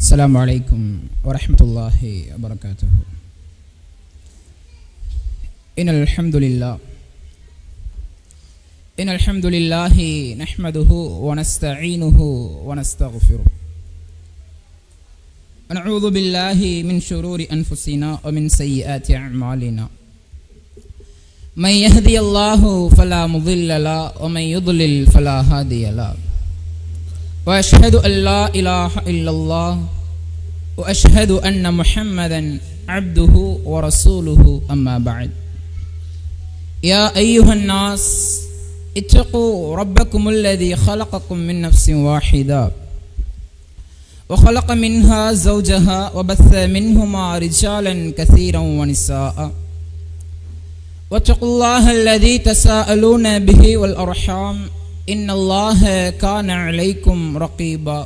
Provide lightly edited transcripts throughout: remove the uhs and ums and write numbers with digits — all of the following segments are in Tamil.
السلام عليكم ورحمة الله وبركاته. إن الحمد لله نحمده ونستعينه ونستغفره ونعوذ بالله من شرور أنفسنا ومن سيئات أعمالنا. من يهدي الله فلا مضل له ومن يضلل فلا هادي له. وأشهد أن لا إله إلا الله وأشهد أن محمدا عبده ورسوله. أما بعد، يا أيها الناس اتقوا ربكم الذي خلقكم من نفس واحدة وخلق منها زوجها وبث منهما رجالا كثيرا ونساء واتقوا الله الذي تساءلون به والأرحام إن الله كان عليكم رقيبا.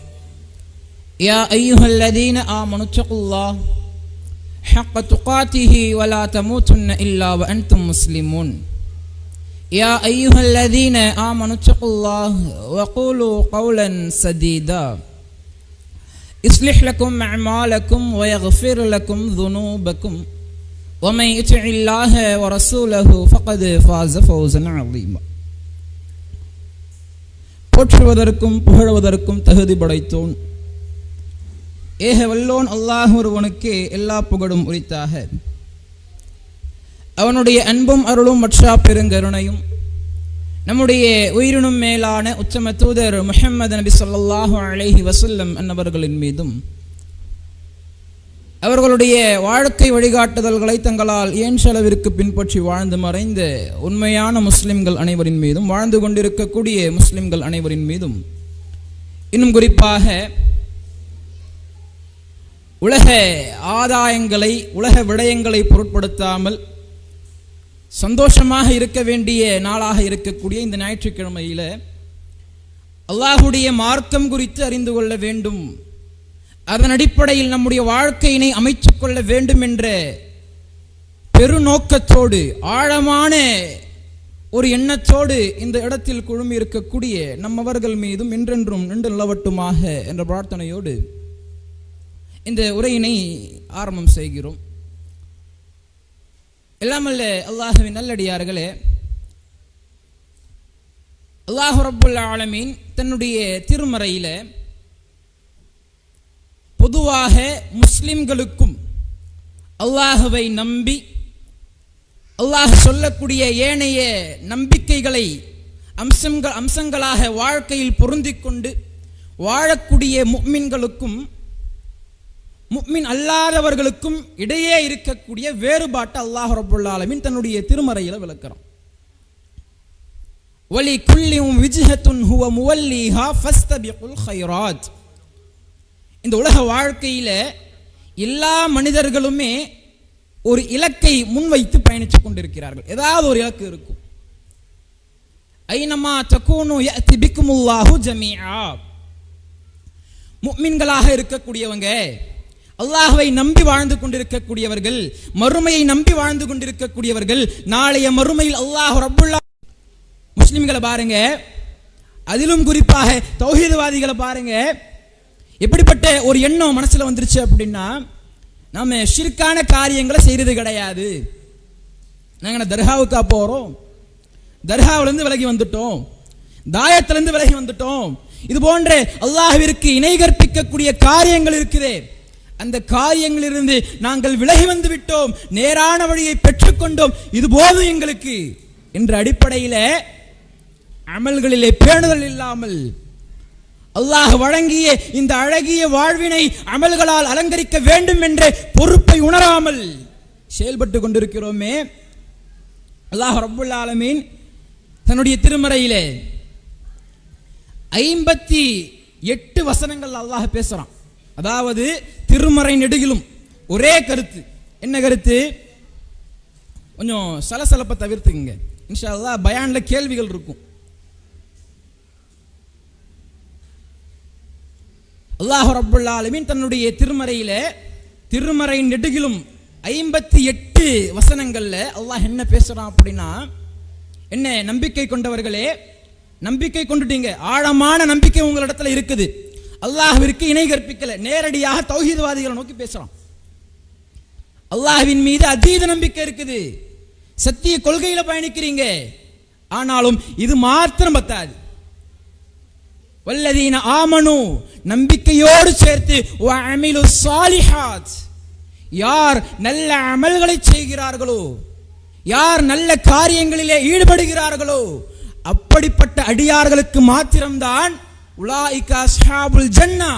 يا أيها الذين آمنوا اتقوا الله حق تقاته ولا تموتن إلا وأنتم مسلمون. يا أيها الذين آمنوا اتقوا الله وقولوا قولا سديدا يصلح لكم أعمالكم ويغفر لكم ذنوبكم ومن يطع الله ورسوله فقد فاز فوزا عظيما. போற்றுவதற்கும் புகழ்வதற்கும் தகுதி படைத்தோன் ஏக வல்லோன் அல்லாஹ் ஒருவனுக்கே எல்லா புகழும் உரித்தாக. அவனுடைய அன்பும் அருளும் மற்றா பெருங்கருணையும் நம்முடைய உயிரினும் மேலான உத்தம தூதர் முஹம்மது நபி ஸல்லல்லாஹு அலைஹி வஸல்லம் அன்னவர்களின் மீதும் அவர்களுடைய வாழ்க்கை வழிகாட்டுதல்களை தங்களால் ஏஞ்சளவிற்கு பின்பற்றி வாழ்ந்து மறைந்த உண்மையான முஸ்லிம்கள் அனைவரின் மீதும், வாழ்ந்து கொண்டிருக்கக்கூடிய முஸ்லிம்கள் அனைவரின் மீதும், இன்னும் குறிப்பாக உலக ஆதாயங்களை உலக விடயங்களை பொருட்படுத்தாமல் சந்தோஷமாக இருக்க வேண்டிய நாளாக இருக்கக்கூடிய இந்த ஞாயிற்றுக்கிழமையில் அல்லாஹுடைய மார்க்கம் குறித்து அறிந்து கொள்ள வேண்டும், அதன் அடிப்படையில் நம்முடைய வாழ்க்கையினை அமைத்துக் கொள்ள வேண்டும் என்ற பெருநோக்கத்தோடு ஆழமான ஒரு எண்ணத்தோடு இந்த இடத்தில் குழுமி இருக்கக்கூடிய நம்மவர்கள் மீதும் என்றென்றும் நின்று நிலவட்டுமாக என்ற பிரார்த்தனையோடு இந்த உரையினை ஆரம்பம் செய்கிறோம். எல்லாமல்ல அல்லாஹ்வின் நல்லடியார்களே, அல்லாஹ் ரப்புல் ஆலமீன் தன்னுடைய திருமறையில பொதுவாக முஸ்லிம்களுக்கும் அல்லாஹுவை நம்பி அல்லாஹ் சொல்லக்கூடிய ஏனைய நம்பிக்கைகளை அம்சங்களாக வாழ்க்கையில் பொருந்திக் கொண்டு வாழக்கூடிய முஃமின்களுக்கும் முஃமின் அல்லாதவர்களுக்கும் இடையே இருக்கக்கூடிய வேறுபாட்டை அல்லாஹ் ரப்புல் ஆலமீன் தன்னுடைய திருமறையில விளக்குறான். வலி குல்லிஹும் விஜ்ஹத்துன் ஹுவ முவல்லிஹா ஃபஸ்தபிகுல் கைராத். இந்த உலக வாழ்க்கையில எல்லா மனிதர்களுமே ஒரு இலக்கை முன்வைத்து பயணித்துக் கொண்டிருக்கிறார்கள். ஏதாவது ஒரு இலக்கு இருக்கும். ஐனமா தகூனு யஅதி பிக்குமுல்லாஹு ஜமீஆ. முஃமின்களாக இருக்கக்கூடியவங்க, அல்லாஹ்வை நம்பி வாழ்ந்து கொண்டிருக்கக்கூடியவர்கள், மறுமையை நம்பி வாழ்ந்து கொண்டிருக்கக்கூடியவர்கள், நாளைய மறுமையில் அல்லாஹ் ரப்புல் முஸ்லிம்களை பாருங்க, அதிலும் குறிப்பாக தௌஹீத்வாதிகளை பாருங்க, எப்படிப்பட்ட ஒரு எண்ணம் மனசுல வந்துருச்சு அப்படின்னா, நாம ஷிர்கான காரியங்களை செய்யறது கிடையாது. நாங்க தர்காவுக்கா போறோம், தர்காவிலிருந்து விலகி வந்துட்டோம், தாயத்திலிருந்து விலகி வந்துட்டோம், இது போன்ற அல்லாஹ்விற்கு இணை கற்பிக்கக்கூடிய காரியங்கள் இருக்குதே, அந்த காரியங்களிலிருந்து நாங்கள் விலகி வந்து விட்டோம், நேரான வழியை பெற்றுக்கொண்டோம், இது போதும் எங்களுக்கு என்ற அடிப்படையில அமல்களிலே பேணுதல் இல்லாமல் அல்லாஹ் வழங்கிய இந்த அழகிய வாழ்வினை அமல்களால் அலங்கரிக்க வேண்டும் என்ற பொறுப்பை உணராமல் செயல்பட்டு கொண்டிருக்கிறோமே. அல்லாஹ் ரப்புல் ஆலமீன் தன்னுடைய திருமறையிலே 58 வசனங்கள் அல்லாஹ் பேசுறான். அதாவது திருமறை நெடுகிலும் ஒரே கருத்து. என்ன கருத்து? கொஞ்சம் சலசலப்பை தவிர்த்துங்க, இன்ஷா அல்லாஹ் பயான்ல கேள்விகள் இருக்கும். அல்லாஹ் ரப்புல் ஆலமீன் தன்னுடைய திருமறை நெடுகிலும் 58 வசனங்கள்ல அல்லாஹ் என்ன பேசுறான் அப்படின்னா, என்ன நம்பிக்கை கொண்டவர்களே, நம்பிக்கை கொண்டுட்டீங்க, ஆழமான நம்பிக்கை உங்களிடத்துல இருக்குது, அல்லாஹ்விற்கு இணை கற்பிக்கல, நேரடியாக தௌஹீத்வாதிகளை நோக்கி பேசுறான். அல்லாஹ்வின் மீது அதீத நம்பிக்கை இருக்குது, சத்திய கொள்கையில பயணிக்கிறீங்க. ஆனாலும் இது மாத்திரம் பத்தாது. வல்லதீன ஆமனு, நம்பிக்கையோடு சேர்த்து வஅமிலு ஸாலிஹாத், யார் நல்ல அமல்களை செய்கிறார்களோ, யார் நல்ல காரியங்களிலே ஈடுபடுகிறார்களோ அப்படிப்பட்ட அடியார்களுக்கு மாத்திரம்தான் உலாயிக அஸ்ஹாபுல் ஜன்னா,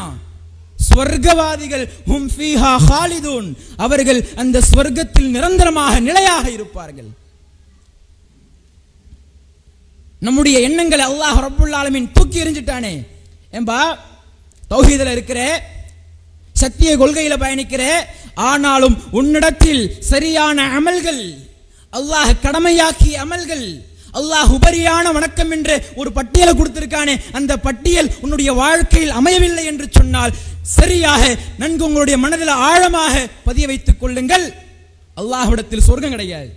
ஸ்வர்க்கவாதிகள், ஹும் ஃபீஹா ஹாலிதூன், அவர்கள் அந்த ஸ்வர்க்கத்தில் நிரந்தரமாக நிலையாக இருப்பார்கள். நம்முடைய எண்ணங்களை அல்லாஹ் ரப்புல் ஆலமீன் தூக்கி எறிஞ்சிட்டானே. ஏம்பா தௌஹீதுல இருக்கிற, சத்திய கொள்கையில பயணிக்கிற, ஆனாலும் உன்னிடத்தில் சரியான அமல்கள், அல்லாஹ் கடமையாக்கிய அமல்கள், அல்லாஹ் உபரியான வணக்கம் என்று ஒரு பட்டியலை கொடுத்திருக்கானே, அந்த பட்டியல் உன்னுடைய வாழ்க்கையில் அமையவில்லை என்று சொன்னால் சரியாக நன்கு உங்களுடைய மனதில் ஆழமாக பதிய வைத்துக் கொள்ளுங்கள், அல்லாஹ்விடத்தில் சொர்க்கம் கிடையாது.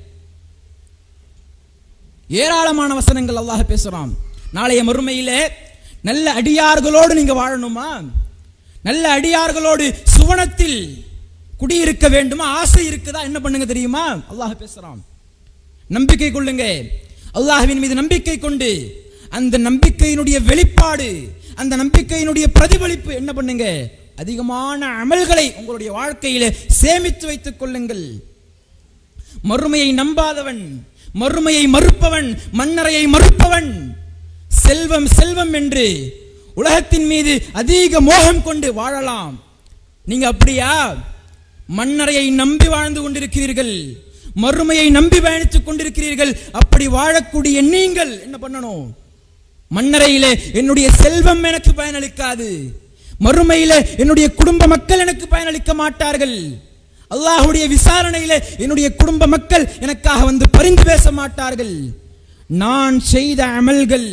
ஏராளமான வசனங்கள் அல்லாஹ் பேசுறான். நாளைய மறுமையிலே நல்ல அடியார்களோடு நீங்க வாழணுமா, நல்ல அடியார்களோடு சுவனத்தில் குடியிருக்க வேண்டுமா, ஆசை இருக்குதா, என்ன பண்ணுங்க தெரியுமா? அல்லாஹ் பேசுறான். நம்பிக்கை கொள்ளுங்க, அல்லாஹ்வின் மீது நம்பிக்கை கொண்டு அந்த நம்பிக்கையினுடைய வெளிப்பாடு, அந்த நம்பிக்கையினுடைய பிரதிபலிப்பு என்ன பண்ணுங்க, அதிகமான அமல்களை உங்களுடைய வாழ்க்கையிலே சேமித்து வைத்துக் கொள்ளுங்கள். மறுமையை நம்பாதவன், மறுமையை மறுப்பவன், மன்னரையை மறுப்பவன், செல்வம் செல்வம் என்று உலகத்தின் மீது அதிக மோகம் கொண்டு வாழலாம். நீங்க அப்படியா? மன்னரையை நம்பி வாழ்ந்து கொண்டிருக்கிறீர்கள், மறுமையை நம்பி பயணித்துக் கொண்டிருக்கிறீர்கள். அப்படி வாழக்கூடிய நீங்கள் என்ன பண்ணணும்? மன்னரையிலே என்னுடைய செல்வம் எனக்கு பயனளிக்காது, மறுமையிலே என்னுடைய குடும்ப மக்கள் எனக்கு பயனளிக்க மாட்டார்கள், அல்லாஹ்வுடைய விசாரணையிலே என்னுடைய குடும்ப மக்கள் எனக்காக வந்து பரிந்து பேச மாட்டார்கள். நான் செய்த அமல்கள்,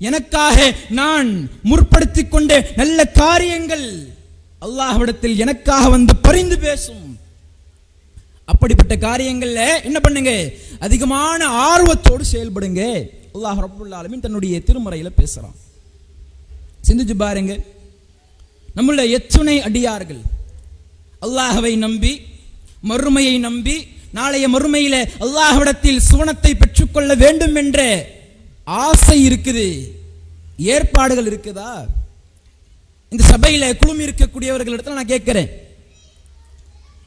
எனக்காக நான் முற்படுத்திக் கொண்ட நல்ல காரியங்கள் அல்லாஹ்விடத்தில் எனக்காக வந்து பரிந்து பேசும். அப்படிப்பட்ட காரியங்கள்ல என்ன பண்ணுங்க, அதிகமான ஆர்வத்தோடு செயல்படுங்க. அல்லாஹ் ரப்புல் ஆலமீன் தன்னுடைய திருமறையில பேசுறான். சிந்திச்சு பாருங்க, நம்முள்ள எத்துணை அடியார்கள் அல்லாஹ்வை நம்பி, மறுமையை நம்பி, நாளைய மறுமையில அல்லாஹ்விடத்தில் சுவனத்தை பெற்றுக்கொள்ள வேண்டும் என்ற ஆசை இருக்குது, ஏற்பாடுகள் இருக்குதா? இந்த சபையில குழுமி இருக்கக்கூடியவர்களிடத்துல நான் கேட்கிறேன்,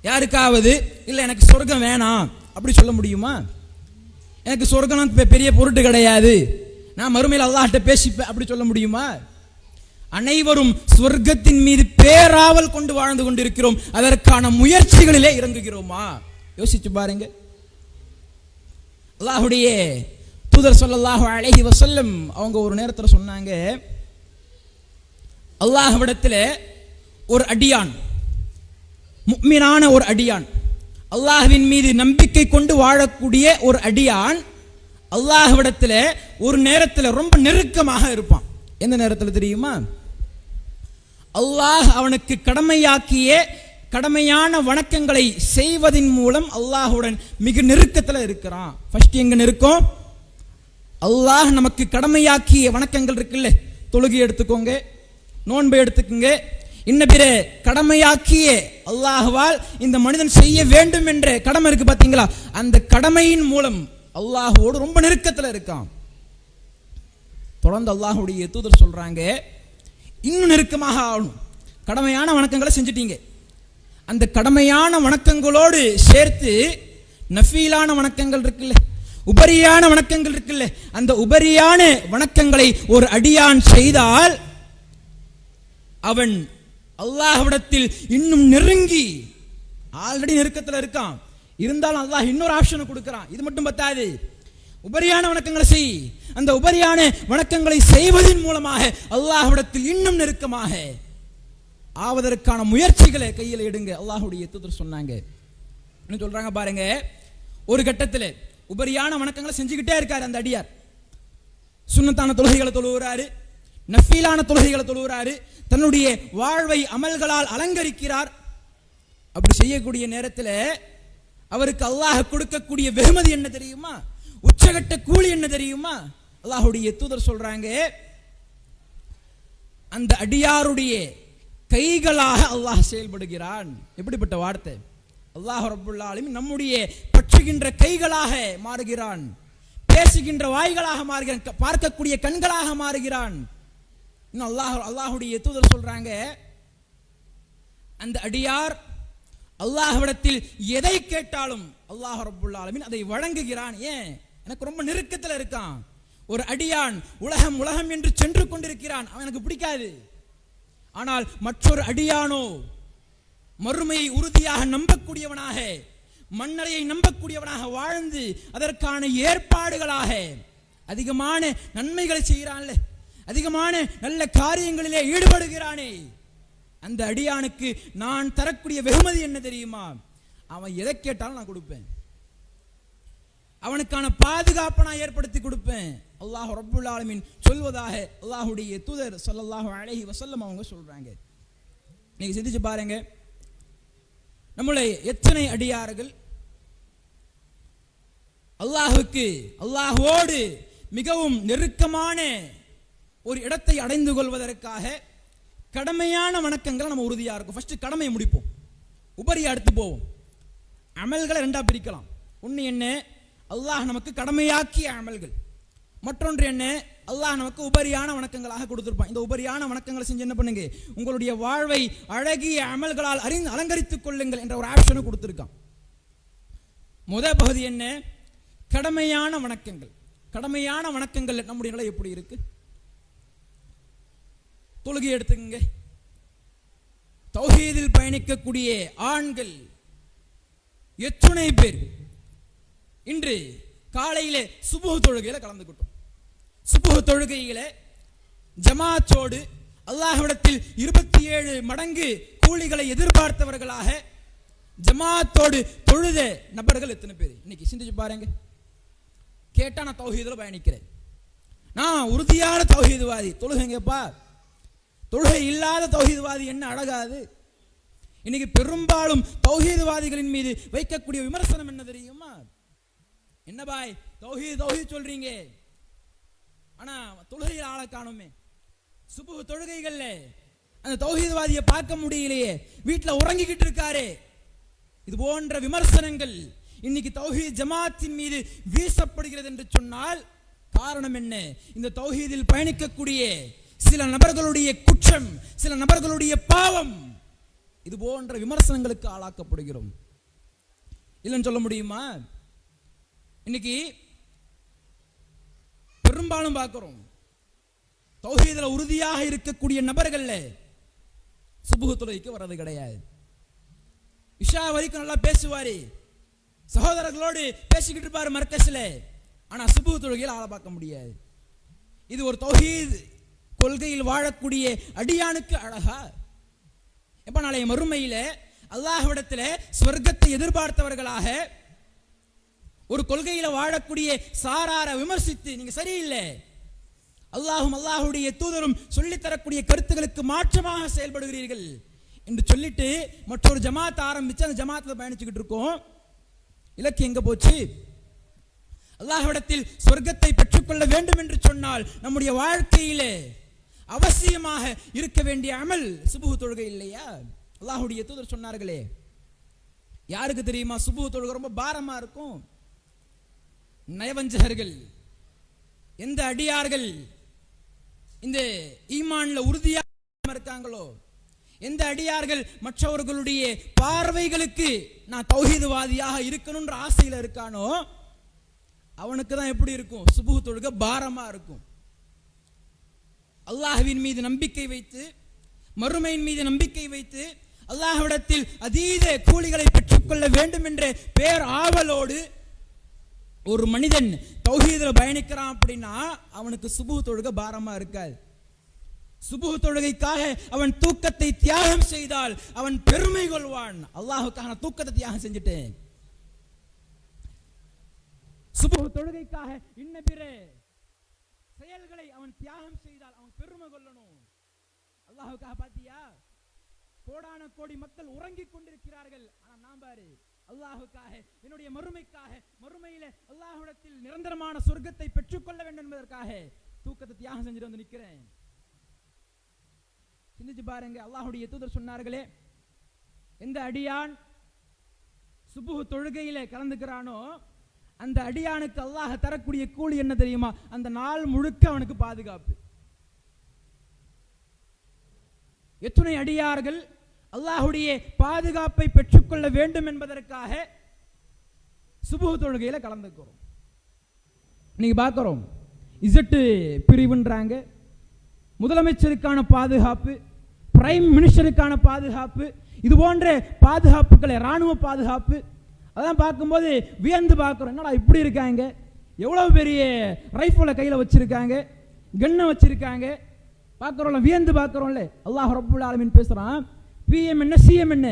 யாருக்காவது இல்ல எனக்கு சொர்க்கம் வேணாம் அப்படி சொல்ல முடியுமா? எனக்கு சொர்க்கம் பெரிய பொருட்டு கிடையாது, நான் மறுமையில் அல்லாஹ்ட்ட பேசிப்பேன் அப்படி சொல்ல முடியுமா? அனைவரும் சொர்க்கத்தின் மீது பேராவல் கொண்டு வாழ்ந்து கொண்டிருக்கிறோம், அதற்கான முயற்சிகளிலே இறங்குகிறோமா? யோசிச்சு பாருங்க. அல்லாஹ்வுடைய தூதர் ஸல்லல்லாஹு அலைஹி வஸல்லம் அவங்க ஒரு நேரத்தில் சொன்னாங்க, அல்லாஹ்விடத்தில் ஒரு அடியான், முஃமினான ஒரு அடியான், அல்லாஹ்வின் மீது நம்பிக்கை கொண்டு வாழக்கூடிய ஒரு அடியான் அல்லாஹ்விடத்தில் ஒரு நேரத்தில் ரொம்ப நெருக்கமாக இருப்பான். எந்த நேரத்தில் தெரியுமா? அல்லாஹ் அவனுக்கு கடமையாக்கிய கடமையான வணக்கங்களை செய்வதின் மூலம் அல்லாஹுடன் மிக நெருக்கத்தில் இருக்கிறான். ஃபர்ஸ்ட் எங்க நெருக்கம்? அல்லாஹ் நமக்கு கடமையாக்கிய வணக்கங்கள் இருக்குல்ல, தொழுகை எடுத்துக்கோங்க, நோன்பை எடுத்துக்கோங்க, இன்ன பிற கடமையாக்கிய அல்லாஹ்வால் இந்த மனிதன் செய்ய வேண்டும் என்ற கடமை இருக்கு பாத்தீங்களா, அந்த கடமையின் மூலம் அல்லாஹ்வோடு ரொம்ப நெருக்கத்தில் இருக்கான். தொடர்ந்து அல்லாஹ்வுடைய தூதர் சொல்றாங்க, இன்னும் நெருக்கமாக ஆகணும். கடமையான வணக்கங்களை செஞ்சிட்டீங்க, அந்த கடமையான வணக்கங்களோடு சேர்த்து நஃபீலான வணக்கங்கள் இருக்குல்ல, உபரியான வணக்கங்கள் இருக்குல்ல, அந்த உபரியான வணக்கங்களை ஒரு அடியான் செய்தால் அவன் அல்லாஹ்விடத்தில் இன்னும் நெருங்கி, ஆல்ரெடி நெருக்கத்தில் இருக்கான், இருந்தாலும் அல்லாஹ் இன்னொரு ஆப்ஷன் கொடுக்கிறான். இது மட்டும் பத்தாது, உபரியான வணக்கங்களை செய், அந்த உபரியான வணக்கங்களை செய்வதன் மூலமாக அல்லாஹ்விடத்தில் இன்னும் நெருக்கமாக ஆவதற்கான முயற்சிகளை கையில் எடுங்க. அல்லாஹ்வுடைய தூதர் சொன்னாங்க. என்ன சொல்றாங்க பாருங்க, ஒரு கட்டத்தில் உபரியான வணக்கங்களை செஞ்சுக்கிட்டே இருக்காரு அந்த அடியார். சுன்னத்தான தொழுகைகளை தொழுகிறாரு, நஃபீலான தொழுகைகளை தொழுகிறாரு, தன்னுடைய வாழ்வை அமல்களால் அலங்கரிக்கிறார். அப்படி செய்யக்கூடிய நேரத்தில் அவருக்கு அல்லாஹ் கொடுக்கக்கூடிய வெகுமதி என்ன தெரியுமா? உச்சகட்ட கூலி என்ன தெரியுமா? அல்லாஹ்வுடைய தூதர் சொல்றாங்க, அந்த அடியாருடைய கைகளாக அல்லாஹ் செயல்படுகிறான். எப்படிப்பட்ட வார்த்தை! அல்லாஹ் ரப்புல் ஆலமீன் நம்முடைய பற்றுகின்ற கைகளாக மாறுகிறான், பேசுகின்ற வாய்களாக மாறுகிறான், பார்க்கக்கூடிய கண்களாக மாறுகிறான். இன்னும் அல்லாஹுடைய தூதர் சொல்றாங்க, அந்த அடியார் அல்லாஹ்விடத்தில் எதை கேட்டாலும் அல்லாஹ் ரப்புல் ஆலமீன் அதை வழங்குகிறான். ஏன்? எனக்கு ரொம்ப நெருக்கத்தில் இருக்கான். ஒரு அடியான் உலகம் உலகம் என்று சென்று கொண்டிருக்கிறான், அவன் எனக்கு பிடிக்காது. ஆனால் மற்றொரு அடியானோ மறுமையை உறுதியாக நம்பக்கூடியவனாக, மன்னரையை நம்பக்கூடியவனாக வாழ்ந்து அதற்கான ஏற்பாடுகளாக அதிகமான நன்மைகளை செய்கிறான்ல, அதிகமான நல்ல காரியங்களிலே ஈடுபடுகிறானே, அந்த அடியானுக்கு நான் தரக்கூடிய வெகுமதி என்ன தெரியுமா? அவன் எதை கேட்டாலும் நான் கொடுப்பேன், அவனுக்கான பாதுகாப்பை நான் ஏற்படுத்தி கொடுப்பேன். அல்லாஹ் ரப்புல் ஆலமீன் சொல்வதாக அல்லாஹுடைய தூதர் ஸல்லல்லாஹு அலைஹி வஸல்லம் அவங்க சொல்றாங்க. நீங்க சிந்திச்சு பாருங்க, நம்முடைய எத்தனை அடியார்கள் அல்லாஹ்வோடு மிகவும் நெருக்கமான ஒரு இடத்தை அடைந்து கொள்வதற்காக கடமையான வணக்கங்களை நம்ம உறுதியா இருக்கும். ஃபர்ஸ்ட் கடமையை முடிப்போம், உபரியா எடுத்து போவோம். அமல்களை ரெண்டா பிரிக்கலாம். ஒன்று என்ன? அல்லாஹ் நமக்கு கடமையாக்கிய அமல்கள். மற்றொன்று என்ன? அல்லாஹ் நமக்கு உபரியான வணக்கங்களாக கொடுத்திருப்பான். இந்த உபரியான வணக்கங்களை செஞ்சு என்ன பண்ணுங்க, உங்களுடைய வாழ்வை அழகிய அமல்களால் அலங்கரித்துக் கொள்ளுங்கள் என்ற ஒரு ஆப்ஷனை கொடுத்திருக்கான். முதல் பகுதி என்ன? கடமையான வணக்கங்கள். கடமையான வணக்கங்கள் நம்முடைய நிலை எப்படி இருக்கு? தொழுகை எடுத்துக்கங்க. தௌஹீதில் பயணிக்கக்கூடிய ஆண்கள் எத்துணை பேர் இன்று காலையிலே சுபுஹ் தொழுகையில கலந்துக்கிட்டோம். சுபுஹ் தொழுகையில ஜமாத்தோடு அல்லாஹ்விடத்தில் 27 மடங்கு கூலிகளை எதிர்பார்த்தவர்களாக ஜமாத்தோடு தொழுத நபர்கள் எத்தனை பேர்? இன்னைக்கு சிந்திச்சு பாருங்க. கேட்டா நான் தௌஹீதுல பயணிக்கிறேன், நான் உறுதியான தௌஹீதுவாதி. தொழுகைங்கப்பா, தொழுகை இல்லாத தௌஹீதுவாதி என்ன அழகாது. இன்னைக்கு பெரும்பாலும் தௌஹீதுவாதிகளின் மீது வைக்கக்கூடிய விமர்சனம் என்ன தெரியுமா? என்ன பாய் தௌஹீத் சொல்றீங்க, ஆனா தொழுகையில் ஆளை காணுமே, சுபுஹ் தொழுகைகள்ல அந்த தௌஹீத்வாதியை பார்க்க முடியலையே, வீட்டுல உறங்கிக்கிட்டு இருக்காரே. இது போன்ற விமர்சனங்கள் இன்னைக்கு தௌஹீத் ஜமாத்தின் மீது வீசப்படுகிறது என்று சொன்னால் காரணம் என்ன? இந்த தௌஹீதில் பயணிக்கக்கூடிய சில நபர்களுடைய குற்றம், சில நபர்களுடைய பாவம். இது போன்ற விமர்சனங்களுக்கு ஆளாக்கப்படுகிறோம். இல்லைன்னு சொல்ல முடியுமா? இன்னைக்கு பெரும்பாலும் பார்க்கிறோம், தௌஹீதுல உறுதியாக இருக்கக்கூடிய நபர்கள்ல சுபுஹ் தொழுகைக்கு வர்றது கிடையாது. இஷா வரைக்கும் நல்லா பேசுவாரு, சகோதரர்களோடு பேசிக்கிட்டு இருப்பாரு மர்கஸ்ல, ஆனா சுபுஹ் தொழுகையில் ஆளை பார்க்க முடியாது. இது ஒரு தௌஹீத் கொள்கையில் வாழக்கூடிய அடியானுக்கு அழகா? எப்ப நாளைய மறுமையில அல்லாஹ்விடத்துல சொர்க்கத்தை எதிர்பார்த்தவர்களாக ஒரு கொள்கையில வாழக்கூடிய சாரார விமர்சித்து நீங்க சரியில்லை, அல்லாஹும் அல்லாஹுடைய தூதரும் சொல்லித்தரக்கூடிய கருத்துக்களுக்கு மாற்றமாக செயல்படுகிறீர்கள் என்று சொல்லிட்டு மற்றொரு ஜமாத் ஆரம்பிச்சு அந்த ஜமாத்துல பயணிச்சுக்கிட்டு இருக்கோம். இலக்கு எங்க போச்சு? அல்லாஹ்விடத்தில் சொர்க்கத்தை பெற்றுக்கொள்ள வேண்டும் என்று சொன்னால் நம்முடைய வாழ்க்கையிலே அவசியமாக இருக்க வேண்டிய அமல் சுபுஹ் தொழுகை இல்லையா? அல்லாஹ்வுடைய தூதர் சொன்னார்களே, யாருக்கு தெரியுமா சுபுஹ் தொழுகை ரொம்ப பாரமா இருக்கும்? நயவஞ்சகர்கள், எந்த அடியார்கள் இந்த ஈமான்ல உறுதியாக இருக்காங்களோ, எந்த அடியார்கள் மற்றவர்களுடைய பார்வைகளுக்கு நான் தௌஹீதுவாதியாக இருக்கணும்ன்ற ஆசையில இருக்கானோ அவனுக்கு தான் எப்படி இருக்கும்? சுபுஹ் தொழுகை பாரமா இருக்கும். அல்லாஹ்வின் மீது நம்பிக்கை வைத்து, மறுமையின் மீது நம்பிக்கை வைத்து, அல்லாஹ்விடத்தில் அதீத கூலிகளை பெற்றுக்கொள்ள வேண்டும் என்ற பேர் ஆவலோடு ஒரு மனிதன் தௌஹீதுல பயணிக்கிறான் அப்படின்னா அவனுக்கு சுபுஹ் தொழுகை பாரமா இருக்காது. சுபுஹ் தொழுகைக்காக அவன் தூக்கத்தை தியாகம் செய்தால் அவன் பெருமை கொள்வான். அல்லாஹ்வுக்காக நான் தூக்கத்தை தியாகம் செஞ்சுட்டேன். சுபுஹ் தொழுகைக்காக இன்ன பிற செயல்களை அவன் தியாகம் செய்தால் அவன் பெருமை கொள்ளணும். அல்லாஹ்வுக்காக பாத்தியா, கோடான கோடி மக்கள் உறங்கிக் கொண்டிருக்கிறார்கள், ஆனா நான் பாரு அல்லாஹ்வுக்காக, என்னுடைய மறுமைக்காக, மறுமையில அல்லாஹ்விடத்தில் நிரந்தரமான சொர்க்கத்தை பெற்றுக்கொள்ள வேண்டும் என்பதற்காக தூக்கத்தை தியாகம் செஞ்சுட்டு வந்து நிக்கிறேன். சிந்திச்சு பாருங்க. அல்லாஹ்வுடைய தூதர் சொன்னார்களே, எந்த அடியான் சுபுஹ் தொழுகையிலே கலந்துக்கிறானோ அந்த அடியானுக்கு அல்லாஹ் தரக்கூடிய கூலி என்ன தெரியுமா? அந்த நாள் முழுக்க அவனுக்கு பாதுகாப்பு. எத்தனை அடியார்கள் அல்லாஹ்வுடைய பாதுகாப்பை பெற்றுக்கொள்ள வேண்டும் என்பதற்காக சுபுஹ் தொழுகையில கலந்துக்கிறோம். நீங்க பார்க்கிறோம், இசட்டு பிரிவுன்றாங்க, முதலமைச்சருக்கான பாதுகாப்பு, பிரைம் மினிஸ்டருக்கான பாதுகாப்பு, இது போன்ற பாதுகாப்புகளை, ராணுவ பாதுகாப்பு, அதெல்லாம் பார்க்கும்போது வியந்து பார்க்கிறோம். என்னடா இப்படி இருக்காங்க, எவ்வளவு பெரிய ரைஃபிளை கையில் வச்சிருக்காங்க, கன்னை வச்சிருக்காங்க, பார்க்கிறோம்ல, வியந்து பார்க்கிறோம்ல. அல்லாஹ் ரப்புல் ஆலமீன் பேசுறான், பிஎம் என்ன சிஎம் என்ன,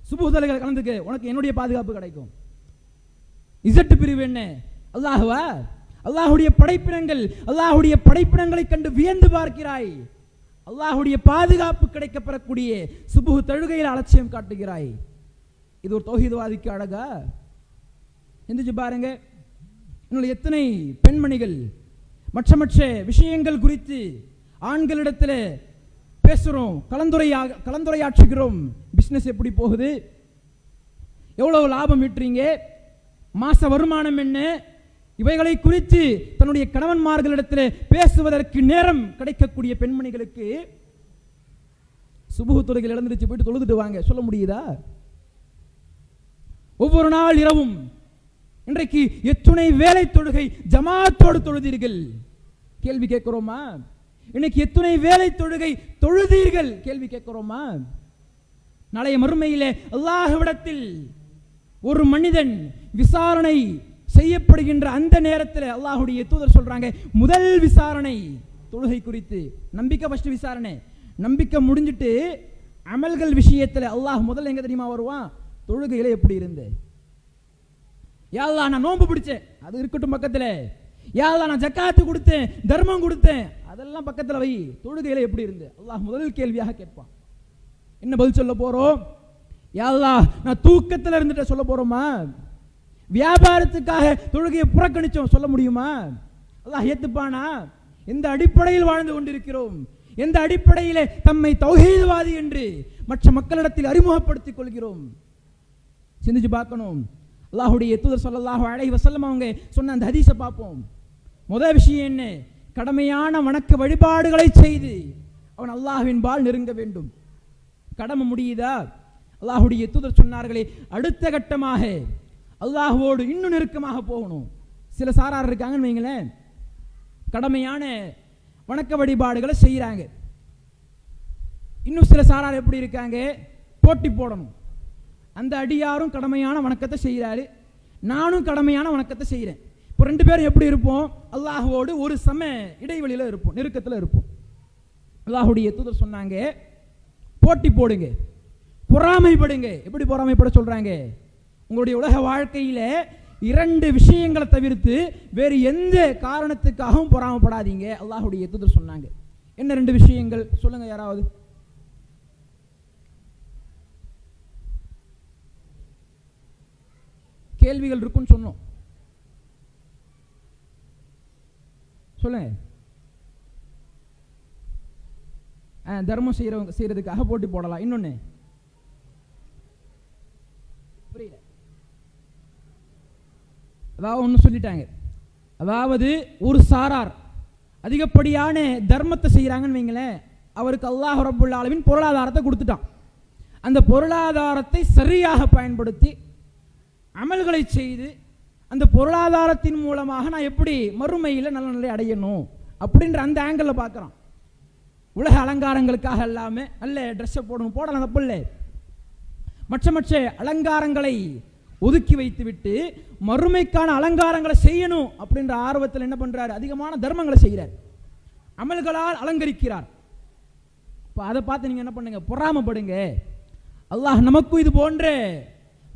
சுபுஹ் தொழுகையில கலந்துக்க, உனக்கு என்னுடைய பாதுகாப்பு கிடைக்கும். இசட்டு பிரிவு என்ன, அல்லாஹ்வா? அல்லாஹ்வுடைய படைப்பினங்கள், அல்லாஹ்வுடைய படைப்பினங்களை கண்டு வியந்து பார்க்கிறாய், அல்லாஹ்வுடைய பாதுகாப்பு கிடைக்கப்பெறக்கூடிய சுபுஹ் தொழுகையில் அலட்சியம் காட்டுகிறாய். இது ஒரு தௌஹீத்வாதிக்கு அழகா? சிந்திச்சு பாருங்க. இன்னும் எத்தனை பெண்மணிகள் மற்ற விஷயங்கள் குறித்து ஆண்களிடத்தில் பேசுறோம், கலந்துரையாற்றுகிறோம். பிசினஸ் எப்படி போகுது, எவ்வளவு லாபம் ஈட்டுறீங்க, மாச வருமானம் என்ன, இவைகளை குறித்து தன்னுடைய கணவன்மார்களிடத்தில் பேசுவதற்கு நேரம் கிடைக்கக்கூடிய பெண்மணிகளுக்கு சுபுஹ் தொழுகையில் எழுந்திருச்சு போயிட்டு தொழுதுட்டு வாங்க சொல்ல முடியுதா? ஒவ்வொரு நாள் இரவும் இன்றைக்கு எத்துணை வேலை தொழுகை ஜமாத்தோடு தொழுதீர்கள்? கேள்வி கேட்கிறோமா? இன்னைக்கு எத்துணை வேலை தொழுகை தொழுதீர்கள்? கேள்வி கேட்கிறோமா? நாளைய மறுமையிலே அல்லாஹ்விடத்தில் ஒரு மனிதன் விசாரணை செய்யப்படுகின்ற அந்த நேரத்தில் அல்லாஹ்வுடைய தூதர் சொல்றாங்க, முதல் விசாரணை தொழுகை குறித்து. நம்பிக்கை ஃபர்ஸ்ட் விசாரணை, நம்பிக்கை முடிஞ்சிட்டு அமல்கள் விஷயத்தில் அல்லாஹ் முதல்ல எங்க தெரியுமா வருவான்? தொழுகையில எப்படி இருந்த? யா அல்லாஹ் நான் நோன்பு பிடிச்சேன், அது இருக்கட்டும் பக்கத்துல. யா அல்லாஹ் நான் ஜக்காத்து கொடுத்தேன், தர்மம் கொடுத்தேன், அதெல்லாம் பக்கத்துல வை. தொழுகையில எப்படி இருந்த? அல்லாஹ் முதல் கேள்வியாக கேட்பான். என்ன பதில் சொல்ல போறோம்? யா அல்லாஹ் நான் தூக்கத்துல இருந்துட்டு சொல்ல போறோமா? வியாபாரத்துக்காக தொழுகையை புறக்கணிச்சோம் சொல்ல முடியுமா? அல்லாஹ் ஏத்துப்பானா? எந்த அடிப்படையில் வாழ்ந்து கொண்டிருக்கிறோம், எந்த அடிப்படையிலே தம்மை தௌஹீத்வாதி என்று மற்ற மக்களிடத்தில் அறிமுகப்படுத்திக் கொள்கிறோம்? சிந்திச்சு பார்க்கணும். அல்லாஹ்வுடைய தூதர் ஸல்லல்லாஹு அலைஹி வஸல்லம் அவங்க சொன்ன அந்த ஹதீஸை பார்ப்போம். முதல் விஷயம் என்ன? கடமையான வணக்க வழிபாடுகளை செய்து அவன் அல்லாஹ்வின் பால் நெருங்க வேண்டும். கடமை முடியுதா? அல்லாஹ்வுடைய தூதர் சொன்னார்களே, அடுத்த கட்டமாக அல்லாஹ்வோடு இன்னும் நெருக்கமாக போகணும். சில சாரார் இருக்காங்கன்னு வைங்களேன், கடமையான வணக்க வழிபாடுகளை செய்கிறாங்க. இன்னும் சில சாரார் எப்படி இருக்காங்க? போட்டி போடணும். அந்த அடியாரும் கடமையான வணக்கத்தை செய்கிறாரு, நானும் கடமையான வணக்கத்தை செய்கிறேன். இப்போ ரெண்டு பேரும் எப்படி இருப்போம்? அல்லாஹ்வோடு ஒரு சம இடைவெளியில் இருப்போம், நெருக்கத்தில் இருப்போம். அல்லாஹ்வுடைய தூதர் சொன்னாங்க, போட்டி போடுங்க, பொறாமைப்படுங்க. எப்படி பொறாமைப்பட சொல்றாங்க? உங்களுடைய உலக வாழ்க்கையில இரண்டு விஷயங்களை தவிர்த்து வேறு எந்த காரணத்துக்காகவும் பொறாமைப்படாதீங்க. அல்லாஹ்வுடைய தூதர் சொன்னாங்க. என்ன ரெண்டு விஷயங்கள் சொல்லுங்க யாராவது? கேள்விகள் இருக்குன்னு சொன்னோம், சொல்லுங்க. தர்மம் செய்யறதுக்காக போட்டி போடலாம். இன்னொன்னு புரியல, அதாவது ஒன்று சொல்லிட்டாங்க. அதாவது ஒரு சாரார் அதிகப்படியான தர்மத்தை செய்கிறாங்கன்னு வைங்களேன், அவருக்கு அல்லாஹ் ரப்புல் ஆலமீன் பொருளாதாரத்தை கொடுத்துட்டான். அந்த பொருளாதாரத்தை சரியாக பயன்படுத்தி அமல்களை செய்து அந்த பொருளாதாரத்தின் மூலமாக நான் எப்படி மறுமையில் நல்ல நிலை அடையணும் அப்படின்ற அந்த ஆங்கிளில் பார்க்குறான். உலக அலங்காரங்களுக்காக இல்லாமல் நல்ல ட்ரெஸ்ஸை போடணும், போடலாம், தப்பு இல்லை. மற்ற அலங்காரங்களை ஒதுக்கி வைத்து விட்டு மறுமைக்கான அலங்காரங்களை செய்யணும் அப்படின்ற ஆர்வத்தில் என்ன பண்றாரு? அதிகமான தர்மங்களை செய்கிறார், அமல்களால் அலங்கரிக்கிறார். இப்போ அதை பார்த்து நீங்க என்ன பண்ணுங்க? பொறாமப்படுங்க. அல்லாஹ் நமக்கும் இது போன்ற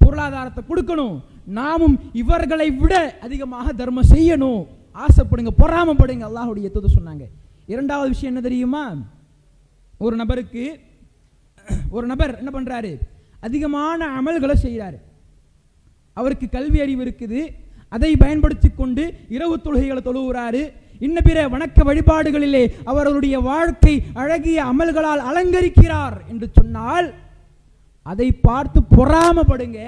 பொருளாதாரத்தை கொடுக்கணும், நாமும் இவர்களை விட அதிகமாக தர்மம் செய்யணும், ஆசைப்படுங்க, பொறாமப்படுங்க. அல்லாஹ்வுடைய தூதர் சொன்னாங்க. இரண்டாவது விஷயம் என்ன தெரியுமா? ஒரு நபர் என்ன பண்றாரு? அதிகமான அமல்களை செய்கிறாரு. அவருக்கு கல்வி அறிவு இருக்குது, அதை பயன்படுத்தி கொண்டு இரவு தொழுகைகளை தொழுகிறாரு, இன்ன பிற வணக்க வழிபாடுகளிலே அவர்களுடைய வாழ்க்கை அழகிய அமல்களால் அலங்கரிக்கிறார் என்று சொன்னால் அதை பார்த்து பொறாமப்படுங்க.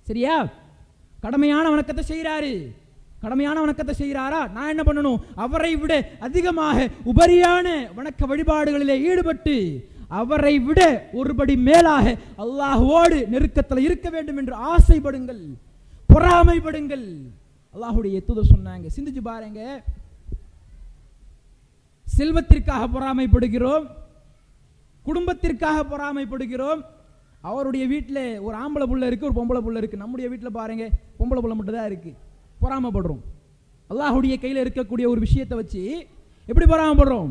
சரியா? கடமையான வணக்கத்தை செய்கிறாரு, கடமையான வணக்கத்தை செய்கிறாரா, நான் என்ன பண்ணணும், அவரை விட அதிகமாக உபரியான வணக்க வழிபாடுகளிலே ஈடுபட்டு அவரை விட ஒருபடி மேலாக அல்லாஹ்வோடு நெருக்கத்தில் இருக்க வேண்டும் என்று ஆசைப்படுங்கள், பொறாமைப்படுங்கள். அல்லாஹ்வுடைய தூதர் சொன்னாங்க. சிந்திச்சு பாருங்க, செல்வத்திற்காக பொறாமைப்படுகிறோம், குடும்பத்திற்காக பொறாமைப்படுகிறோம். அவருடைய வீட்டில் ஒரு ஆம்பளை புள்ள இருக்கு, ஒரு பொம்பளை புள்ள இருக்கு. நம்முடைய வீட்டில் பாருங்க பொம்பளை புள்ள மட்டும் தான் இருக்கு, பொறாமைப்படுறோம். அல்லாஹ்வுடைய கையில் இருக்கக்கூடிய ஒரு விஷயத்தை வச்சு எப்படி பொறாமைப்படுறோம்?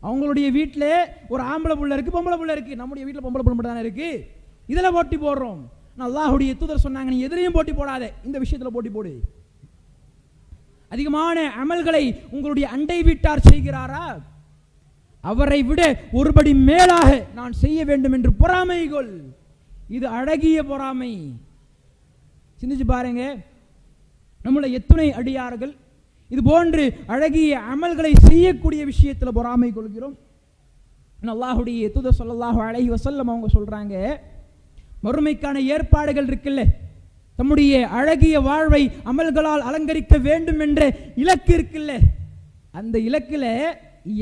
அவங்களுடைய வீட்டில் ஒரு ஆம்பளை புள்ள இருக்கு, பொம்பளை புள்ள இருக்கு. நம்முடைய வீட்டில் பொம்பளை புள்ள மட்டும் தானே இருக்கு, இதில் போட்டி போடுறோம். அல்லாஹ்வுடைய தூதர் சொன்னாங்க, நீ எதிரையும் போட்டி போடாத, இந்த விஷயத்தில் போட்டி போடு. அதிகமான அமல்களை உங்களுடைய அண்டை வீட்டார் செய்கிறாரா, அவரை விட ஒருபடி மேலாக நான் செய்ய வேண்டும் என்று பொறாமை கொள். இது அழகிய பொறாமை. சிந்திச்சு பாருங்க, நம்மள எத்தனை அடியார்கள் இது போன்று அழகிய அமல்களை செய்யக்கூடிய விஷயத்தில் பொறாமை கொள்கிறோம். அல்லாஹ்வுடைய தூதர் ஸல்லல்லாஹு அலைஹி வஸல்லம் அவங்க சொல்றாங்க, மறுமைக்கான ஏற்பாடுகள் இருக்குல்ல, தம்முடைய அழகிய வாழ்வை அமல்களால் அலங்கரிக்க வேண்டும் என்ற இலக்கு இருக்குல்ல, அந்த இலக்கில்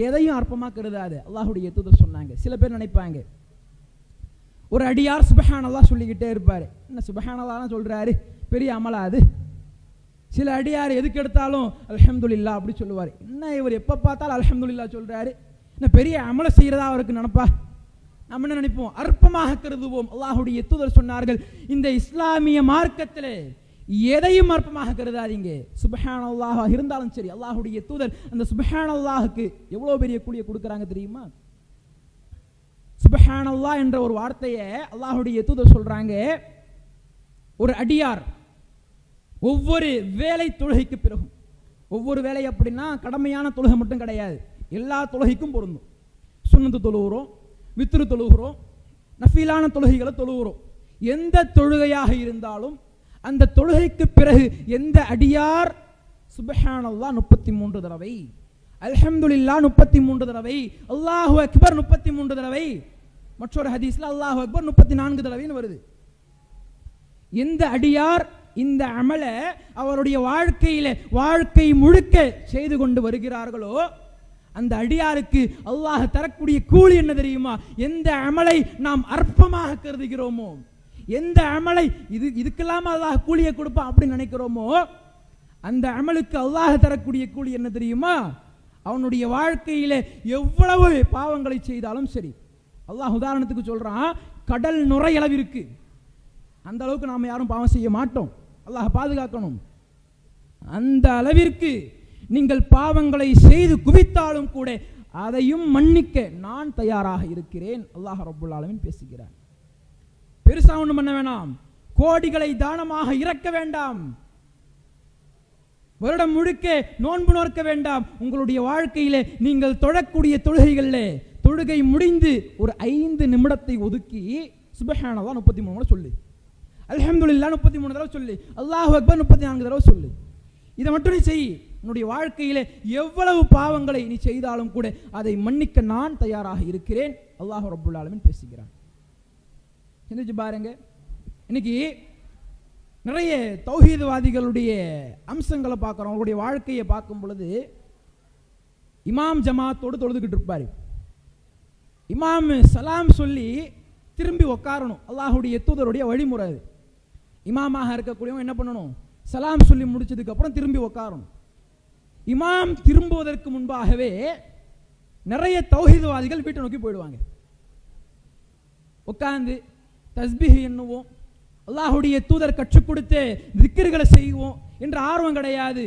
எதையும் அற்பமாக கருதாது. அல்லாஹ்வுடைய தூதர் சொன்னாங்க. சில பேர் நினைப்பாங்க, ஒரு அடியார் சுப்ஹானல்லாஹ் சொல்லிக்கிட்டே இருப்பார், என்ன சுப்ஹானல்லாஹ் சொல்றாரு, பெரிய அமலாது. சில அடியார் எதுக்கு எடுத்தாலும் அல்ஹம்துலில்லாஹ் அப்படி சொல்லுவார். என்ன இவர் எப்போ பார்த்தாலும் அல்ஹம்துலில்லாஹ் சொல்றாரு, என்ன பெரிய அமலை செய்யறதா அவருக்கு நினைப்பா? நம்ம என்ன நினைப்போம்? அற்பமாக கருதுவோம். அல்லாஹ்வுடைய தூதர் சொன்னார்கள், இந்த இஸ்லாமிய மார்க்கத்தில் எதையும் அற்பமாக கருதாதீங்க. சுப்ஹானல்லாஹ் இருந்தாலும் சரி. அல்லாஹ்வுடைய தூதர் அந்த சுப்ஹானல்லாஹுக்கு எவ்வளவு பெரிய கூலியை கொடுக்கறாங்க தெரியுமா? சுப்ஹானல்லாஹ் என்ற ஒரு வார்த்தையை அல்லாஹ்வுடைய தூதர் சொல்றாங்க, ஒரு அடியார் ஒவ்வொரு வேலை தொழுகைக்கு பிறகும், ஒவ்வொரு வேலை அப்படின்னா கடமையான தொழுகை மட்டும் கிடையாது, எல்லா தொழுகைக்கும் பொருந்தும். சுன்னத்து தொழுகிறோம், வித்ரு தொழுகிறோம், நஃபீலான தொழுகைகளை தொழுகிறோம். எந்த தொழுகையாக இருந்தாலும் அந்த தொழுகைக்கு பிறகு எந்த அடியார் சுப்ஹானல்லாஹ் 33 தடவை, அல்ஹம்துலில்லாஹ் 33 தடவை, அல்லாஹு அக்பர் 33 தடவை, மற்றொரு ஹதீஸ்ல அல்லாஹு அக்பர் 34 தடவைன்னு வருது. எந்த அடியார் இந்த அமலை அவருடைய வாழ்க்கையில வாழ்க்கை முழுக்க செய்து கொண்டு வருகிறார்களோ அந்த அடியாருக்கு அல்லாஹ் தரக்கூடிய கூலி என்ன தெரியுமா? எந்த அமலை நாம் அற்பமாக கருதுகிறோமோ, எந்த அமலை இதுக்கெல்லாம் அல்லாஹ் கூலியை கொடுப்பான் அப்படின்னு நினைக்கிறோமோ, அந்த அமலுக்கு அல்லாஹ் தரக்கூடிய கூலி என்ன தெரியுமா? அவனுடைய வாழ்க்கையில எவ்வளவு பாவங்களை செய்தாலும் சரி. அல்லாஹ் உதாரணத்துக்கு சொல்றான், கடல் நுரையளவிற்கு, அந்த அளவுக்கு நாம் யாரும் பாவம் செய்ய மாட்டோம், அல்லாஹ் பாதுகாக்கணும். அந்த அளவிற்கு நீங்கள் பாவங்களை செய்து குவித்தாலும் கூட அதையும் மன்னிக்க நான் தயாராக இருக்கிறேன். அல்லாஹ் ரப்புல் ஆலமீன் பேசுகிறார். பெருசா ஒன்றும் பண்ண வேண்டாம், கோடிகளை தானமாக இறக்க வேண்டாம், வருடம் முழுக்க நோன்பு நோக்க வேண்டாம். உங்களுடைய வாழ்க்கையிலே நீங்கள் தொழக்கூடிய தொழுகைகளில் தொழுகை முடிந்து ஒரு 5 நிமிடத்தை ஒதுக்கி சுப்ஹானல்லாஹ் 33 சொல்லு, அல்ஹம்துலில்லாஹ் 33 தடவை சொல்லு, அல்லாஹு அக்பர் 34 தடவை சொல்லு. இதை மட்டும் நீ செய். உன்னுடைய வாழ்க்கையில எவ்வளவு பாவங்களை நீ செய்தாலும் கூட அதை மன்னிக்க நான் தயாராக இருக்கிறேன். அல்லாஹ் ரப்புல் ஆலமீன் பேசுகிறான். சிந்திச்சு பாருங்க, இன்னைக்கு நிறைய தௌஹீத்வாதிகளுடைய அம்சங்களை பார்க்குறோம். அவங்களுடைய வாழ்க்கையை பார்க்கும் பொழுது இமாம் ஜமாத்தோடு தொழுதுகிட்டு இருப்பார். இமாம் சலாம் சொல்லி திரும்பி உட்காரணும். அல்லாஹுடைய தூதருடைய வழிமுறை. இமாமாக இருக்கக்கூடியவங்க என்ன பண்ணணும்? சலாம் சொல்லி முடிச்சதுக்கு அப்புறம் திரும்பி உட்காரணும். இமாம் திரும்புவதற்கு முன்பாகவே நிறைய தௌஹீத்வாதிகள் வீட்டை நோக்கி போயிடுவாங்க. உட்கார்ந்து தஸ்பீஹ் எண்ணுவோம், அல்லாஹுடைய தூதர் கற்றுக் கொடுத்து திக்ர்களை செய்வோம் என்ற ஆர்வம் கிடையாது.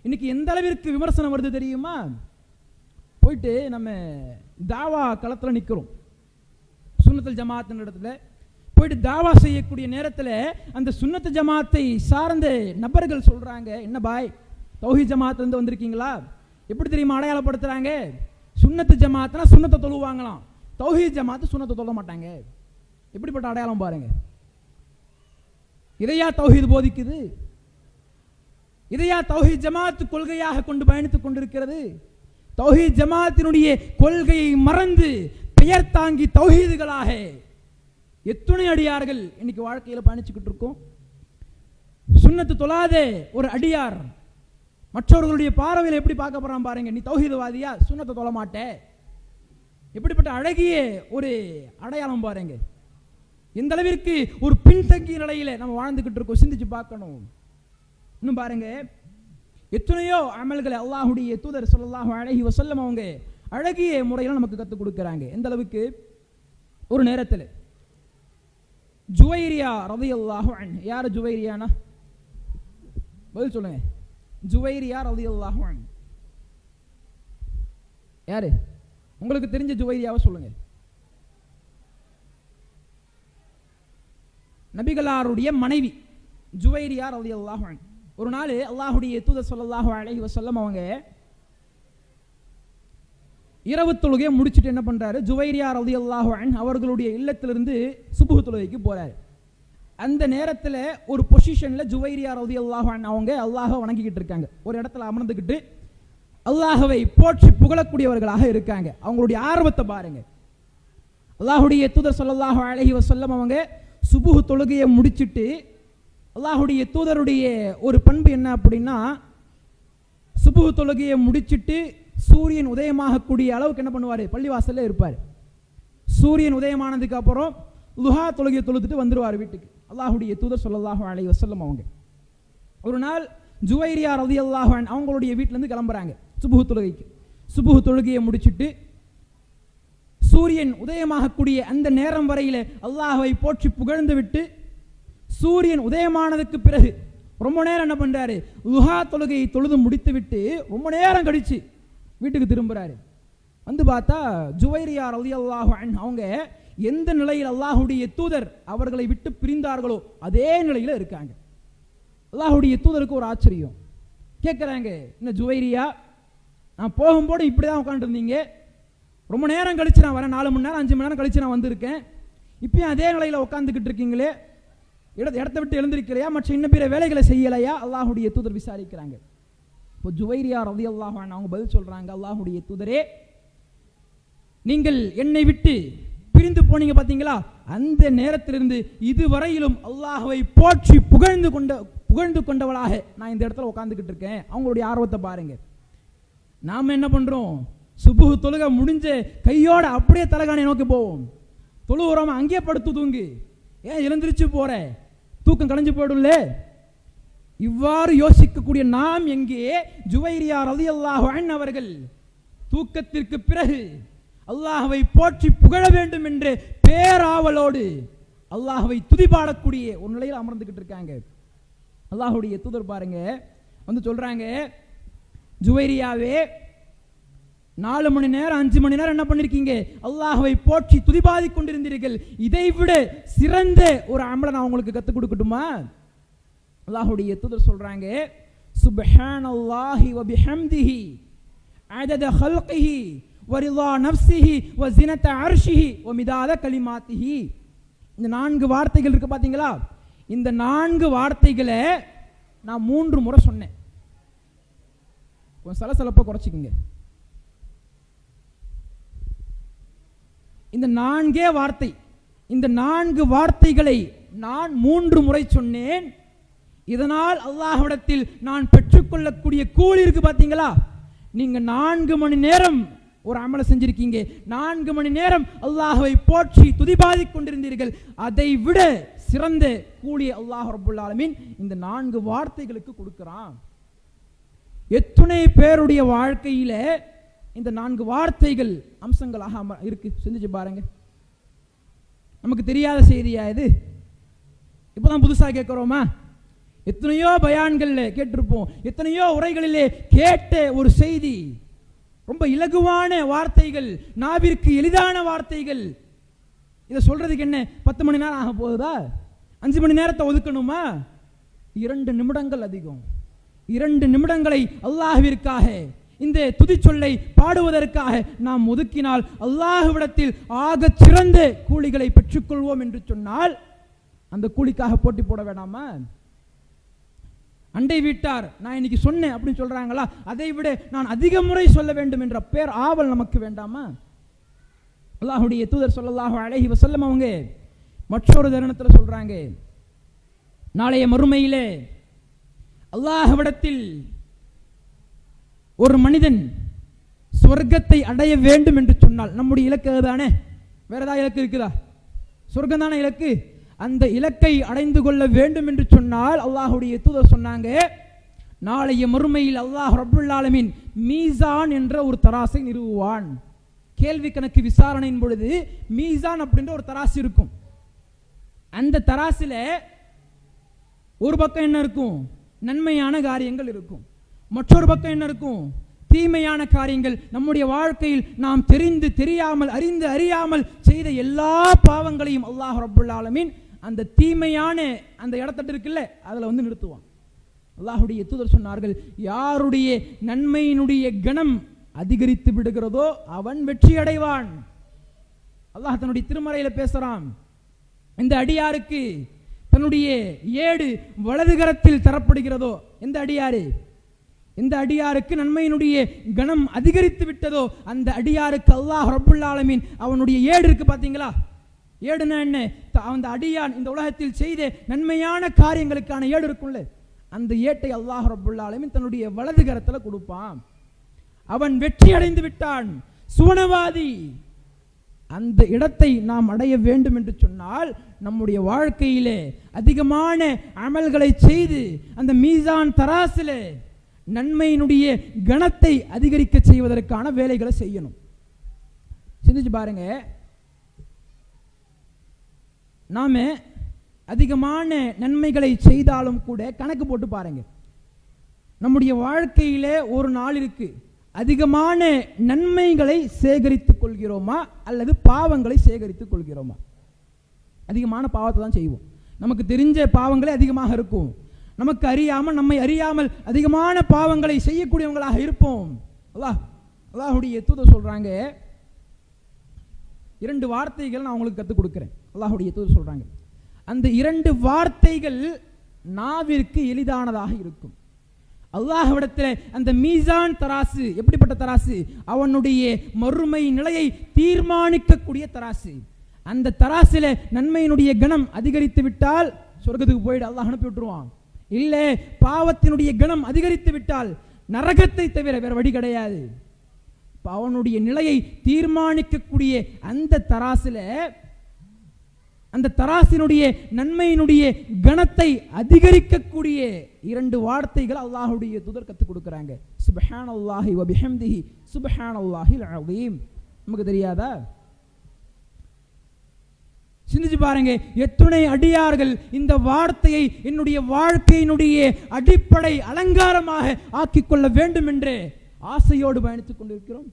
இன்னைக்கு எந்த அளவிற்கு விமர்சனம் வருது தெரியுமா? போயிட்டு நம்ம தாவா களத்தில் நிற்கிறோம், சுன்னத்துல் ஜமாத்தின் இடத்துல போயிட்டு தாவா செய்யக்கூடிய நேரத்தில் அந்த சுன்னத்து ஜமாத்தை சார்ந்த நபர்கள் சொல்றாங்க, என்ன பாய் தௌஹீத் ஜமாத்துல இருந்து வந்திருக்கீங்களா? எப்படி தெரியுமா அடையாளப்படுத்துறாங்க? சுன்னத்து ஜமாத்னா சுன்னத்தை தொழுவாங்களாம், தௌஹீத் ஜமாத்து சுன்னத்தை தொழ மாட்டாங்க. எப்படிப்பட்ட அடையாளம் பாருங்க. இதையா தௌஹீத் போதிக்குது? இதையா தௌஹீத் ஜமாத் கொள்கையாக கொண்டு பயணித்துக் கொண்டிருக்கிறது? தௌஹீத் ஜமாத்தினுடைய கொள்கையை மறந்து பெயர் தாங்கி தௌஹீதுகளாக எத்துணை அடியார்கள் இன்னைக்கு வாழ்க்கையில் பயணிச்சுக்கிட்டு இருக்கோம். சுன்னத்து தொழாதே ஒரு அடியார் மற்றவர்களுடைய பார்வையில் எப்படி பார்க்க போறான் பாருங்க. நீ தௌஹீதவாதியா? சுன்னத்தை தொழ மாட்டே. எப்படிப்பட்ட அழகிய ஒரு அடையாளம் பாருங்க. எந்த அளவிற்கு ஒரு பின்தங்கிய நிலையில நம்ம வாழ்ந்துகிட்டு இருக்கோம், சிந்திச்சு பார்க்கணும். இன்னும் பாருங்க, எத்தனையோ அமல்களை அல்லாஹுடைய தூதர் ஸல்லல்லாஹு அலைஹி வஸல்லம் அவங்க அழகிய முறையில் நமக்கு கற்றுக் கொடுக்குறாங்க. எந்த அளவுக்கு, ஒரு நேரத்தில் ஜுவைரியா ரலியல்லாஹு அன்ஹு, யார் ஜுவைரியானா? பதில் சொல்லுங்க. ஜுவைரியா ரலியல்லாஹு அன்ஹு யாரு? உங்களுக்கு தெரிஞ்ச ஜுவைரியாவை சொல்லுங்க. நபிகளாருடைய மனைவி ஜுவைரியா ரலியல்லாஹு அன்ஹு. ஒரு நாள் அல்லாஹுடைய தூதர் ஸல்லல்லாஹு அலைஹி வஸல்லம் அவங்க இரவு தொழுகையை முடிச்சுட்டு என்ன பண்றாரு, ஜுவைரியா ரலியல்லாஹு அன்ஹு அவர்களுடைய இல்லத்திலிருந்து சுபஹ் தொழுகைக்கு போறாரு. அந்த நேரத்தில் ஒரு பொசிஷன்ல ஜுவைரியா ரலியல்லாஹு அன்ஹு அவங்க அல்லாஹ்வை வணங்கிக்கிட்டு இருக்காங்க. ஒரு இடத்துல அமர்ந்துக்கிட்டு அல்லாஹ்வை போற்றி புகழக்கூடியவர்களாக இருக்காங்க. அவங்களுடைய ஆர்வத்தை பாருங்க. அல்லாஹுடைய தூதர் ஸல்லல்லாஹு அலைஹி வஸல்லம் அவங்க சுபஹ் தொழுகையை முடிச்சுட்டு, அல்லாஹுடைய தூதருடைய ஒரு பண்பு என்ன அப்படின்னா, சுபஹ் தொழுகையை முடிச்சுட்டு சூரியன் உதயமாகக்கூடிய அளவுக்கு என்ன பண்ணுவார், பள்ளிவாசல்ல இருப்பார். சூரியன் உதயமானதுக்கு அப்புறம் லுஹா தொழுகையை தொழுதுட்டு வந்துடுவார் வீட்டுக்கு. அல்லாஹுடைய தூதர் ஸல்லல்லாஹு அலைஹி வஸல்லம் அவங்க ஒரு நாள் ஜுவைரியா ரலியல்லாஹு அன்ஹு அவங்களுடைய வீட்டிலேருந்து கிளம்புறாங்க சுபஹ் தொழுகைக்கு. சுபஹ் தொழுகையை முடிச்சுட்டு சூரியன் உதயமாகக்கூடிய அந்த நேரம் வரையில அல்லாஹ்வை போற்றி புகழ்ந்து விட்டு சூரியன் உதயமானதுக்கு பிறகு ரொம்ப நேரம் என்ன பண்றாரு, லுஹா தொழுகையை தொழுது முடித்து விட்டு ரொம்ப நேரம் கழிச்சு வீட்டுக்கு திரும்புறாரு. வந்து பார்த்தா ஜுவைரியா ரலியல்லாஹு அன்ஹு அவங்க எந்த நிலையில் அல்லாஹுடைய தூதர் அவர்களை விட்டு பிரிந்தார்களோ அதே நிலையில் இருக்காங்க. அல்லாஹுடைய தூதருக்கு ஒரு ஆச்சரியம். கேட்குறாங்க, என்ன ஜுவைரியா, நான் போகும்போது இப்படி தான் உட்காந்துருந்தீங்க, ரொம்ப நேரம் கழிச்சு நான் வரேன், 4 மணி நேரம் 5 மணி நேரம் கழிச்சு நான் வந்திருக்கேன், இப்பயும் அதே நிலையில் உட்காந்துக்கிட்டு இருக்கீங்களே, இடத்த விட்டு எழுந்திருக்கலையா, மற்ற இன்னும் பிற வேலைகளை செய்யலையா? அல்லாஹுடைய தூதர் விசாரிக்கிறாங்க. இப்போ ஜுவைரியா ரலியல்லாஹு அன்ஹு அவங்க பதில் சொல்றாங்க, அல்லாஹுடைய தூதரே, நீங்கள் என்னை விட்டு பிரிந்து போனீங்க பார்த்தீங்களா, அந்த நேரத்திலிருந்து இதுவரையிலும் அல்லாஹ்வை போற்றி புகழ்ந்து கொண்டவளாக நான் இந்த இடத்துல உட்காந்துக்கிட்டு இருக்கேன். அவங்களுடைய ஆர்வத்தை பாருங்க. நாம என்ன பண்றோம், சுபஹ் தொழுகை முடிஞ்ச கையோட அப்படியே தலகாணி நோக்கி போவோம், தொழுகிறோம், அங்கேயே படுத்து தூங்கு, ஏன் எழுந்திரிச்சு போற, தூக்கம் கலைஞ்சு போயிடும்ல. இவ்வாறு யோசிக்கக்கூடிய நாம் எங்கே, ஜுவைரியா ரலியல்லாஹு அன்ஹு அவர்கள் தூக்கத்திற்கு பிறகு அல்லாஹ்வை போற்றி புகழ வேண்டும் என்று பேராவலோடு அல்லாஹ்வை துதிபாடக்கூடிய ஒரு நிலையில் அமர்ந்துகிட்டு இருக்காங்க. அல்லாஹுடைய தூதர் பாருங்க வந்து சொல்றாங்க, ஜுவைரியாவே, 4 மணி நேரம் 5 மணி நேரம் என்ன பண்ணிருக்கீங்க, அல்லாஹ்வை போற்றி துதிபாதி கொண்டிருந்தீர்கள், இதை விட சிறந்த ஒரு அமலை நான் உங்களுக்கு கற்றுக் கொடுக்கட்டுமா? அல்லாஹுடைய தூதர் சொல்றாங்க, சுப்ஹானல்லாஹி வ பிஹம்திஹி அதத ஹல்கிஹி வ ரிதா நஃப்ஸிஹி வ ஸினத அர்ஷிஹி வ மிதாத கலிமாத்திஹி. இந்த 4 வார்த்தைகள் இருக்கு பாத்தீங்களா, இந்த 4 வார்த்தைகளை நான் 3 முறை சொன்னேன். கொஞ்சம் சலசலப்பை குறைச்சிக்கங்க. இந்த 4 வார்த்தை, இந்த 4 வார்த்தைகளை நான் 3 முறை சொன்னேன். இதனால் அல்லாஹ்விடத்தில் நான் பெற்றுக்கொள்ளக்கூடிய கூலி இருக்கு பாத்தீங்களா, நீங்க 4 மணி நேரம் ஒரு அமலை செஞ்சிருக்கீங்க, 4 மணி நேரம் அல்லாஹ்வை போற்றி துதிபாதி கொண்டிருந்தீர்கள், அதை விட சிறந்த கூலி அல்லாஹ் ரப்புல் ஆலமீன் இந்த 4 வார்த்தைகளுக்கு கொடுக்கிறான். எத்தனை பேருடைய வாழ்க்கையில இந்த 4 வார்த்தைகள் அம்சங்களாக இருக்கு, சிந்திச்சு பாருங்க. நமக்கு தெரியாத செய்தியா இது? இப்பதான் புதுசா கேட்கிறோமா? எத்தனையோ பயான்கள்ல கேட்டிருப்போம், எத்தனையோ உரைகளிலே கேட்ட ஒரு செய்தி, ரொம்ப இலகுவான வார்த்தைகள், நாவிற்கு எளிதான வார்த்தைகள். இதை சொல்றதுக்கு என்ன 10 மணி நேரம் ஆக போகுதா? 5 மணி நேரத்தை ஒதுக்கணுமா? 2 நிமிடங்கள் அதிகம். 2 நிமிடங்களை அல்லாஹ்விற்காக இந்த துதி சொல்லை பாடுவதற்காக நாம் ஒதுக்கினால் அல்லாஹ்விடத்தில் ஆக சிறந்த கூலிகளை பெற்றுக்கொள்வோம் என்று சொன்னால் அந்த கூலிக்காக போட்டி போட வேண்டாமா? அண்டை வீட்டார் நான் இன்னைக்கு சொன்னேன் அப்படின்னு சொல்றாங்களா, அதை விட நான் அதிக முறை சொல்ல வேண்டும் என்ற பேர் ஆவல் நமக்கு வேண்டாமா? அல்லாஹ்வுடைய தூதர் ஸல்லல்லாஹு அலைஹி வஸல்லம் அவங்க மற்றொரு தருணத்தில் சொல்றாங்க, நாளைய மறுமையிலே அல்லாஹ்விடத்தில் ஒரு மனிதன் சொர்க்கத்தை அடைய வேண்டும் என்று சொன்னால், நம்முடைய இலக்கு தானே, வேற ஏதாவது இலக்கு இருக்குதா? சொர்க்கம் தானே இலக்கு. அந்த இலக்கை அடைந்து கொள்ள வேண்டும் என்று சொன்னால் அல்லாஹ்வுடைய தூதர் சொன்னாங்க, நாளைய மறுமையில் அல்லாஹ் ரப்புல் ஆலமீன் மீசான் என்ற ஒரு தராசை நிறுவுவான். கேள்வி கணக்கு விசாரணையின் பொழுது மீசான் அப்படின்ற ஒரு தராசு இருக்கும். அந்த தராசில ஒரு பக்கம் என்ன இருக்கும்? நன்மையான காரியங்கள் இருக்கும். மற்றொரு பக்கம் என்ன இருக்கும்? தீமையான காரியங்கள். நம்முடைய வாழ்க்கையில் நாம் தெரிந்து தெரியாமல், அறிந்து அறியாமல் செய்த எல்லா பாவங்களையும் அல்லாஹ் ரப்புல் ஆலமீன் அந்த தீமையான அந்த இடத்தட்டு இருக்குல்ல, அதில் வந்து நிறுத்துவான். அல்லாஹ்வுடைய தூதர் சொன்னார்கள், யாருடைய நன்மையினுடைய கணம் அதிகரித்து விடுகிறதோ அவன் வெற்றி அடைவான். அல்லாஹ் தன்னுடைய திருமறையில் பேசுறான், இந்த அடியாருக்கு தன்னுடைய ஏடு வலது கரத்தில் தரப்படுகிறதோ, எந்த அடியாரு, எந்த அடியாருக்கு நன்மையினுடைய கணம் அதிகரித்து விட்டதோ அந்த அடியாருக்கு அல்லாஹ் ரப்புல் ஆலமீன் அவனுடைய ஏடு இருக்கு பாத்தீங்களா, ஏடுனா என்ன? அந்த அடியான் இந்த உலகத்தில் செய்த நன்மையான காரியங்களுக்கான ஏடு இருக்கும்ல, அந்த ஏட்டை அல்லாஹ் ரப்புல் ஆலமீன் தன்னுடைய வலது கரத்தில் கொடுப்பான். அவன் வெற்றி அடைந்து விட்டான், சுவனவாதி. அந்த இடத்தை நாம் அடைய வேண்டும் என்று சொன்னால் நம்முடைய வாழ்க்கையிலே அதிகமான அமல்களை செய்து அந்த மீசான் தராசிலே நன்மையினுடைய கணத்தை அதிகரிக்க செய்வதற்கான வேலைகளை செய்யணும். சிந்திச்சு பாருங்க, நாம அதிகமான நன்மைகளை செய்தாலும் கூட கணக்கு போட்டு பாருங்க, நம்முடைய வாழ்க்கையிலே ஒரு நாள் இருக்கு, அதிகமான நன்மைகளை சேகரித்துக் கொள்கிறோமா அல்லது பாவங்களை சேகரித்துக் கொள்கிறோமா? அதிகமான பாவத்தை தான் செய்வோம். நமக்கு தெரிஞ்ச பாவங்களே அதிகமாக இருக்கும். நமக்கு அறியாமல், நம்மை அறியாமல் அதிகமான பாவங்களை செய்யக்கூடியவங்களாக இருப்போம். அல்லாஹ்வுடைய தூதர் சொல்றாங்க, இரண்டு வார்த்தைகள் நான் உங்களுக்கு கற்றுக் கொடுக்கிறேன். அல்லாஹ்வுடைய தூதர் சொல்றாங்க, அந்த இரண்டு வார்த்தைகள் நாவிற்கு எளிதானதாக இருக்கும். அல்லாஹ்விடத்தில் அந்த மீசான் தராசு எப்படிப்பட்ட தராசு? அவனுடைய மறுமை நிலையை தீர்மானிக்கக்கூடிய தராசு. அந்த தராசில நன்மையினுடைய கணம் அதிகரித்து விட்டால் சொர்க்கத்துக்கு போயிடு, அல்லாஹ் அனுப்பி விட்டுருவான். இல்லை, பாவத்தினுடைய கணம் அதிகரித்து விட்டால் நரகத்தை தவிர வேற வழி கிடையாது. அவனுடைய நிலையை தீர்மானிக்கக்கூடிய அந்த தராசில, அந்த தராசினுடைய நன்மையினுடைய கணத்தை அதிகரிக்கக்கூடிய இரண்டு வார்த்தைகள் அல்லாஹ்வுடைய தூதர் கற்றுக் கொடுக்குறாங்க. சுப்ஹானல்லாஹி வ பிஹம்திஹி சுப்ஹானல்லாஹில் அஸீம். நமக்கு தெரியாதா? சிந்திச்சு பாருங்க, எத்தனை அடியார்கள் இந்த வார்த்தையை என்னுடைய வாழ்க்கையினுடைய அடிப்படை அலங்காரமாக ஆக்கிக் கொள்ள வேண்டும் என்று ஆசையோடு பயணித்துக் கொண்டிருக்கிறோம்.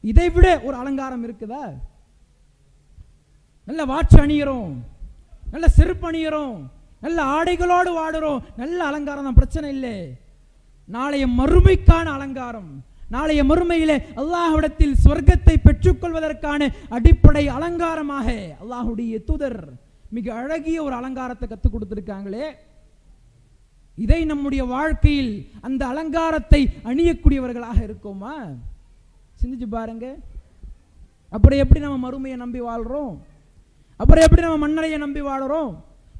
இதை விட ஒரு அலங்காரம் இருக்குதா? நல்ல வாட்ச் அணிகிறோம், நல்ல செருப்பு அணிகிறோம், நல்ல ஆடைகளோடு வாடுறோம், நல்ல அலங்காரம் தான், பிரச்சனை இல்லை. நாளைய மறுமைக்கான அலங்காரம், நாளைய மறுமையிலே அல்லாஹ்விடத்தில் சொர்க்கத்தை பெற்றுக்கொள்வதற்கான அடிப்படை அலங்காரமாக அல்லாஹ்வுடைய தூதர் மிக அழகிய ஒரு அலங்காரத்தை கற்றுக் கொடுத்திருக்காங்களே, இதை நம்முடைய வாழ்க்கையில் அந்த அலங்காரத்தை அணியக்கூடியவர்களாக இருக்கோமா? சிந்திச்சு பாருங்க. அப்புறம் எப்படி நம்ம மறுமையை நம்பி வாழ்றோம்? அப்புறம் எப்படி நம்ம மன்னரையை நம்பி வாழறோம்?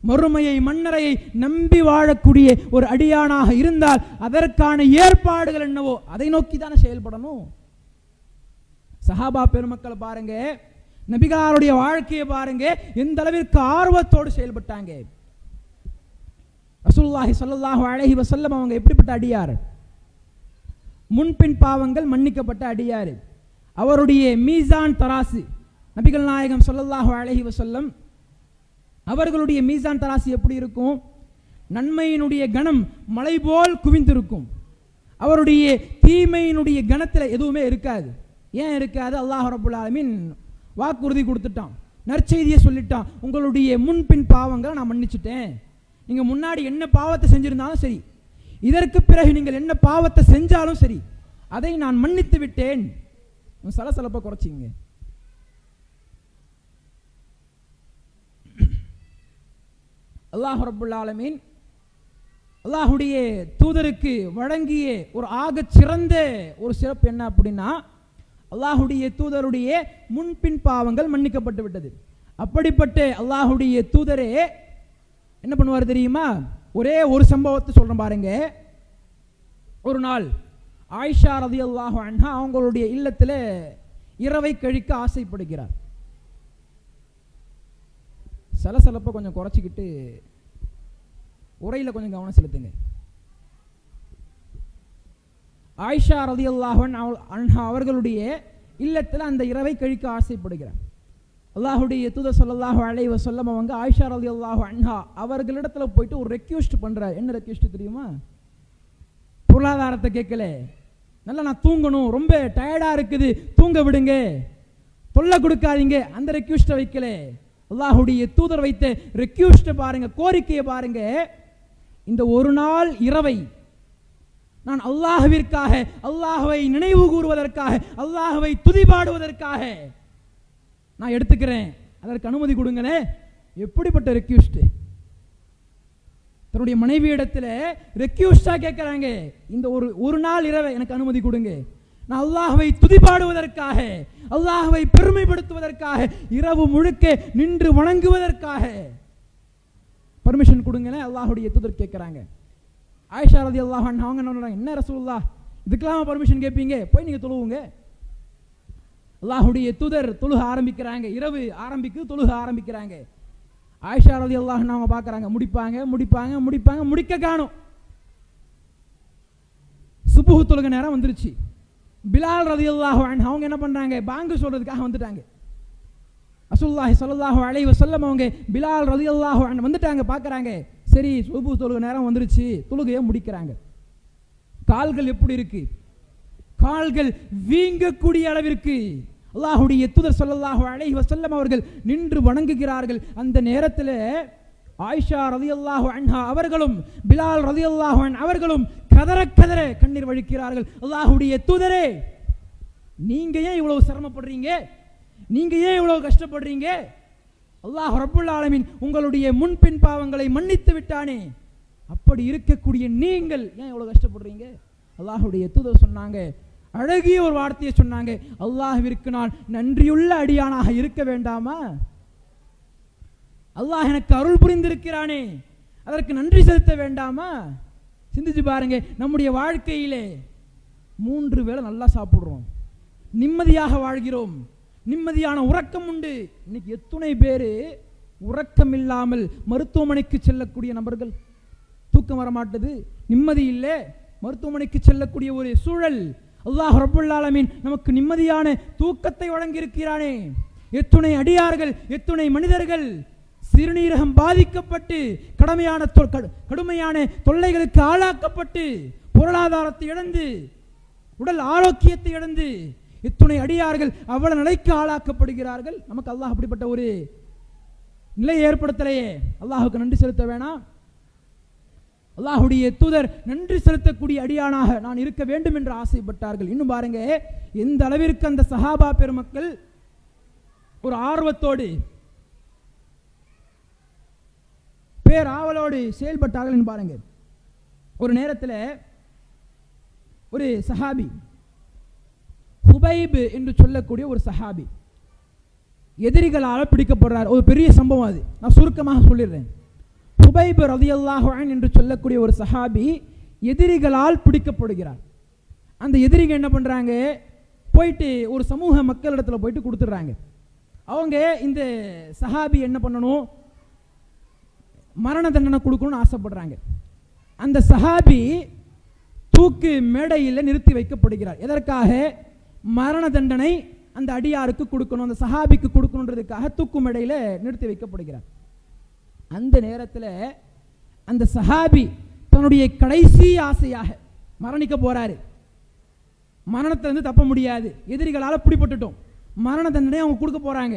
மறுமையை மன்னரையை நம்பி வாழக்கூடிய ஒரு அடியானாக இருந்தால் அதற்கான ஏற்பாடுகள் என்னவோ அதை நோக்கி தானே செயல்படணும். சஹாபா பெருமக்களை பாருங்க, நபிகளாருடைய வாழ்க்கையை பாருங்க, எந்த அளவிற்கு ஆர்வத்தோடு செயல்பட்டாங்க. ரசூலுல்லாஹி ஸல்லல்லாஹு அலைஹி வஸல்லம் அவங்க எப்படிப்பட்ட அடியார்? முன்பின் பாவங்கள் மன்னிக்கப்பட்ட அடியார். அவருடைய மீசான் தராசு, நபிகள் நாயகம் ஸல்லல்லாஹு அலைஹி வஸல்லம் அவர்களுடைய மீசான் தராசு எப்படி இருக்கும்? நன்மையினுடைய கணம் மலை போல் குவிந்திருக்கும். அவருடைய தீமையினுடைய கணத்தில் எதுவுமே இருக்காது. ஏன் இருக்காது? அல்லாஹ் ரப்புல் ஆலமீன் வாக்குறுதி கொடுத்துட்டான், நற்செய்தியை சொல்லிட்டான், உங்களுடைய முன்பின் பாவங்களை நான் மன்னிச்சுட்டேன். நீங்க முன்னாடி என்ன பாவத்தை செஞ்சிருந்தாலும் சரி, இதற்கு பிறகு நீங்கள் என்ன பாவத்தை செஞ்சாலும் சரி, அதை நான் மன்னித்து விட்டேன். சலசலப்பை குறைச்சிங்க. அல்லாஹ் ரப்புல் ஆலமீன் அல்லாஹ்வுடைய தூதருக்கு வழங்கிய ஒரு ஆகச் சிறந்த ஒரு சிறப்பு என்ன அப்படின்னா, அல்லாஹ்வுடைய தூதருடைய முன்பின் பாவங்கள் மன்னிக்கப்பட்டு விட்டது. அப்படிப்பட்ட அல்லாஹ்வுடைய தூதரே என்ன பண்ணுவார் தெரியுமா? ஒரே ஒரு சம்பவத்தை சொல்றேன் பாருங்க. ஒரு நாள் ஆயிஷா ரலியல்லாஹு அன்ஹா அவங்களுடைய இல்லத்தில் இரவை கழிக்க ஆசைப்படுகிறார். சலசலப்பை கொஞ்சம் குறைச்சிக்கிட்டு உரையில் கொஞ்சம் கவனம் செலுத்துங்க. ஆயிஷா ரலியல்லாஹு அன்ஹா அவர்களுடைய இல்லத்தில் அந்த இரவை கழிக்க ஆசைப்படுகிறார். அல்லாஹ்வுடைய தூதர் ஸல்லல்லாஹு அலைஹி வஸல்லம் அவங்க ஆயிஷா ரலியல்லாஹு அன்ஹா அவர்களிடத்துல போயிட்டு ஒரு ரெக்வெஸ்ட் பண்றார். என்ன ரெக்வெஸ்ட் தெரியுமா? பொருளாதாரத்தை கேட்கல, நல்லா நான் தூங்கணும், ரொம்ப டயர்டா இருக்குது, தூங்க விடுங்க, தொல்லை கொடுக்காதீங்க, அந்த ரெக்வெஸ்ட்டை வைக்கல. அல்லாஹ்வுடைய தூதர் வைத்த ரெக்வெஸ்ட்டை பாருங்க, கோரிக்கையை பாருங்க. இந்த ஒரு நாள் இரவை நான் அல்லாஹ்விற்காக, அல்லாஹ்வை நினைவு கூறுவதற்காக, அல்லாஹ்வை துதிபாடுவதற்காக நான் எடுத்துக்கிறேன், அதற்கு அனுமதி கொடுங்களே. எப்படிப்பட்ட ரெக்வெஸ்ட்! தன்னுடைய மனைவி இடத்துல ரெக்வெஸ்டா கேட்கிறாங்க. இந்த ஒரு நாள் இரவை எனக்கு அனுமதி கொடுங்க, நான் அல்லாஹ்வை துதிபாடுவதற்காக, அல்லாஹ்வை பெருமைப்படுத்துவதற்காக, இரவு முழுக்க நின்று வணங்குவதற்காக பர்மிஷன் கொடுங்களேன். அல்லாஹ்வுடைய தூதர் கேட்கிறாங்க. ஆயிஷா ரலியல்லாஹு அன்ஹா அவங்க என்ன சொல்றாங்க? என்ன ரசூலுல்லாஹ், இதுக்கெல்லாம் பர்மிஷன் கேட்பீங்க? போய் நீங்க தொழுவுங்க. அல்லாஹ்வுடைய தூதர் தொழுக ஆரம்பிக்கிறாங்க. இரவு ஆரம்பிக்கு தொழுக ஆரம்பிக்கிறாங்க. ஆயிஷா ரலியல்லாஹு அன்ஹா அவங்க பார்க்கறாங்க, முடிப்பாங்க, முடிக்க காணோம். சுபஹ் தொழுக நேரம் வந்துருச்சு. பிலால் ரலியல்லாஹு அன்ஹு அவங்க என்ன பண்றாங்க? பாங்கு சொல்றதுக்காக வந்துட்டாங்க. ரசூலுல்லாஹி ஸல்லல்லாஹு அலைஹி வஸல்லம் அவங்க பிலால் ரலியல்லாஹு அன்ஹு வந்துட்டாங்க. பார்க்கறாங்க, சரி சுபஹ் தொழுக நேரம் வந்துருச்சு, தொழுகையை முடிக்கிறாங்க. கால்கள் எப்படி இருக்கு? கால்கள் வீங்கக்கூடிய அளவிற்கு அல்லாஹ்வுடைய தூதர் ஸல்லல்லாஹு அலைஹி வஸல்லம் அவர்கள் நின்று வணங்குகிறார்கள். அந்த நேரத்தில் ஆயிஷா ரலியல்லாஹு அன்ஹா அவர்களும் பிலால் ரலியல்லாஹு அன்ஹு அவர்களும் கதற கதற கண்ணீர் வழிக்கிறார்கள். அல்லாஹ்வுடைய தூதரே, நீங்க ஏன் இவ்வளவு சிரமப்படுறீங்க? நீங்க ஏன் இவ்வளவு கஷ்டப்படுறீங்க? அல்லாஹ் ரப்புல் ஆலமீன் உங்களுடைய முன்பின் பாவங்களை மன்னித்து விட்டானே, அப்படி இருக்கக்கூடிய நீங்கள் ஏன் இவ்வளவு கஷ்டப்படுறீங்க? அல்லாஹ்வுடைய தூதர் சொன்னாங்க, அழகிய ஒரு வார்த்தையை சொன்னாங்க, அல்லாஹ்விற்கு நான் நன்றியுள்ள அடியானாக இருக்க வேண்டாமா? அல்லாஹ் எனக்கு அருள் புரிந்திருக்கிறானே, அதற்கு நன்றி செலுத்த வேண்டாமா? சிந்திச்சு பாருங்க. நம்முடைய வாழ்க்கையிலே 3 வேளை நல்லா சாப்பிடுறோம், நிம்மதியாக வாழ்கிறோம், நிம்மதியான உறக்கம் உண்டு. இன்னைக்கு எத்தனை பேர் உறக்கம் இல்லாமல் மருத்துவமனைக்கு செல்லக்கூடிய நபர்கள்? தூக்கம் வரமாட்டது, நிம்மதி இல்லை, மருத்துவமனைக்கு செல்லக்கூடிய ஒரு சூழல். அல்லாஹ் ரப்புல் ஆலமீன் நமக்கு நிம்மதியான தூக்கத்தை வழங்கி இருக்கிறானே. எத்துணை அடியார்கள், எத்துணை மனிதர்கள் சிறுநீரகம் பாதிக்கப்பட்டு கடுமையான தொல்லைகளுக்கு ஆளாக்கப்பட்டு பொருளாதாரத்தை இழந்து உடல் ஆரோக்கியத்தை இழந்து எத்துணை அடியார்கள் அவ்வளவு நிலைக்கு ஆளாக்கப்படுகிறார்கள். நமக்கு அல்லாஹ் அப்படிப்பட்ட ஒரு நிலை ஏற்படுத்தலையே. அல்லாஹுக்கு நன்றி செலுத்த வேணாம்? அல்லாஹ்வுடைய தூதர் நன்றி செலுத்தக்கூடிய அடியானாக நான் இருக்க வேண்டும் என்று ஆசைப்பட்டார்கள். இன்னும் பாருங்க, எந்த அளவிற்கு அந்த சஹாபா பெருமக்கள் ஒரு ஆர்வத்தோடு பேராவலோடு செயல்பட்டார்கள் பாருங்க. ஒரு நேரத்தில் ஒரு சஹாபி, ஹுபைப் என்று சொல்லக்கூடிய ஒரு சஹாபி எதிரிகளால் பிடிக்கப்படுறார். ஒரு பெரிய சம்பவம், அது நான் சுருக்கமாக சொல்லிடுறேன். ஹுபைப் ரலியல்லாஹு அன்ஹு என்று சொல்லக்கூடிய ஒரு சஹாபி எதிரிகளால் பிடிக்கப்படுகிறார். அந்த எதிரிகள் என்ன பண்றாங்க? போயிட்டு ஒரு சமூக மக்களிடத்தில் போயிட்டு கொடுத்துட்றாங்க. அவங்க இந்த சஹாபி என்ன பண்ணணும்? மரண தண்டனை கொடுக்கணும்னு ஆசைப்படுறாங்க. அந்த சஹாபி தூக்கு மேடையில் நிறுத்தி வைக்கப்படுகிறார். எதற்காக? மரண தண்டனை அந்த அடியாருக்கு கொடுக்கணும், அந்த சஹாபிக்கு கொடுக்கணுன்றதுக்காக தூக்கு மேடையில் நிறுத்தி வைக்கப்படுகிறார். அந்த நேரத்தில் அந்த சஹாபி தன்னுடைய கடைசி ஆசையாக மரணிக்க போறாரு. மரணத்திலிருந்து தப்ப முடியாது, எதிரிகளால் பிடிபட்டுட்டோம், மரண தண்டனை அவங்க கொடுக்க போறாங்க.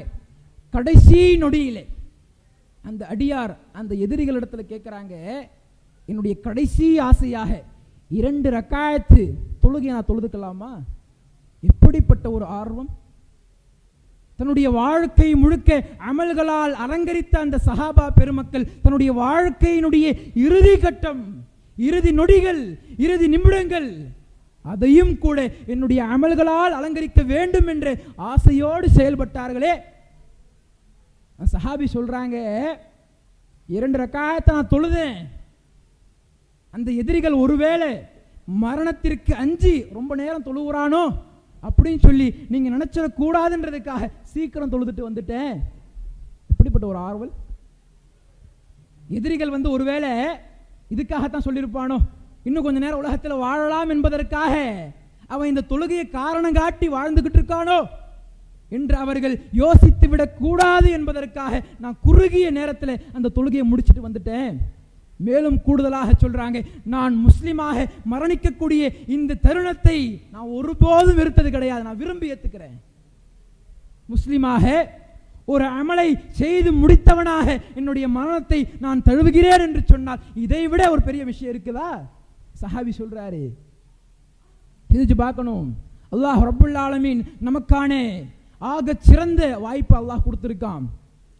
கடைசி நொடியிலே அந்த அடியார் அந்த எதிரிகளிடத்தில் கேட்கிறாங்க, என்னுடைய கடைசி ஆசையாக 2 ரக்காயத்து தொழுகையை நான் தொழுதுக்கலாமா? எப்படிப்பட்ட ஒரு ஆர்வம்! தன்னுடைய வாழ்க்கை முழுக்க அமல்களால் அலங்கரித்த அந்த சஹாபா பெருமக்கள் தன்னுடைய வாழ்க்கையினுடைய இறுதி கட்டம் இறுதி நொடிகள், இறுதி நிமிடங்கள், அதையும் கூட என்னுடைய அமல்களால் அலங்கரிக்க வேண்டும் என்ற ஆசையோடு செயல்பட்டார்களே. சஹாபி சொல்றாங்க, 2 ரக்காயத்தை நான் தொழுதேன். அந்த எதிரிகள் ஒருவேளை மரணத்திற்கு அஞ்சி ரொம்ப நேரம் தொழுகிறானோ அப்படின்னு சொல்லி நீங்க நினைச்சிடக்கூடாதுன்றதுக்காக சீக்கிரம் தொழுதுட்டு வந்துட்டேன். இப்படிப்பட்ட ஒரு ஆர்வல். எதிரிகள் ஒருவேளை இதுக்காகத்தான் சொல்லியிருப்பானோ, இன்னும் கொஞ்ச நேரம் உலகத்தில் வாழலாம் என்பதற்காக அவன் இந்த தொழுகையை காரணம் காட்டி வாழ்ந்துகிட்டு இருக்கானோ என்று அவர்கள் யோசித்து விடக்கூடாது என்பதற்காக நான் குறுகிய நேரத்தில் அந்த தொழுகையை முடிச்சுட்டு வந்துட்டேன். மேலும் கூடுதலாக சொல்றாங்க, நான் முஸ்லிமாக மரணிக்கக்கூடிய இந்த தருணத்தை நான் ஒருபோதும் வெறுத்தது கிடையாது, நான் விரும்பி ஏத்துக்கிறேன். முஸ்லிமாக ஒரு அமலை செய்து முடித்தவனாக என்னுடைய மரணத்தை நான் தழுவுகிறேன் என்று சொன்னால் இதை விட ஒரு பெரிய விஷயம் இருக்குதா? சஹாபி சொல்றாரு. இது பார்க்கணும், அல்லாஹ் ரப்புல் ஆலமீன் நமக்கான ஆக சிறந்த வாய்ப்பு அல்லாஹ் கொடுத்திருக்கான்.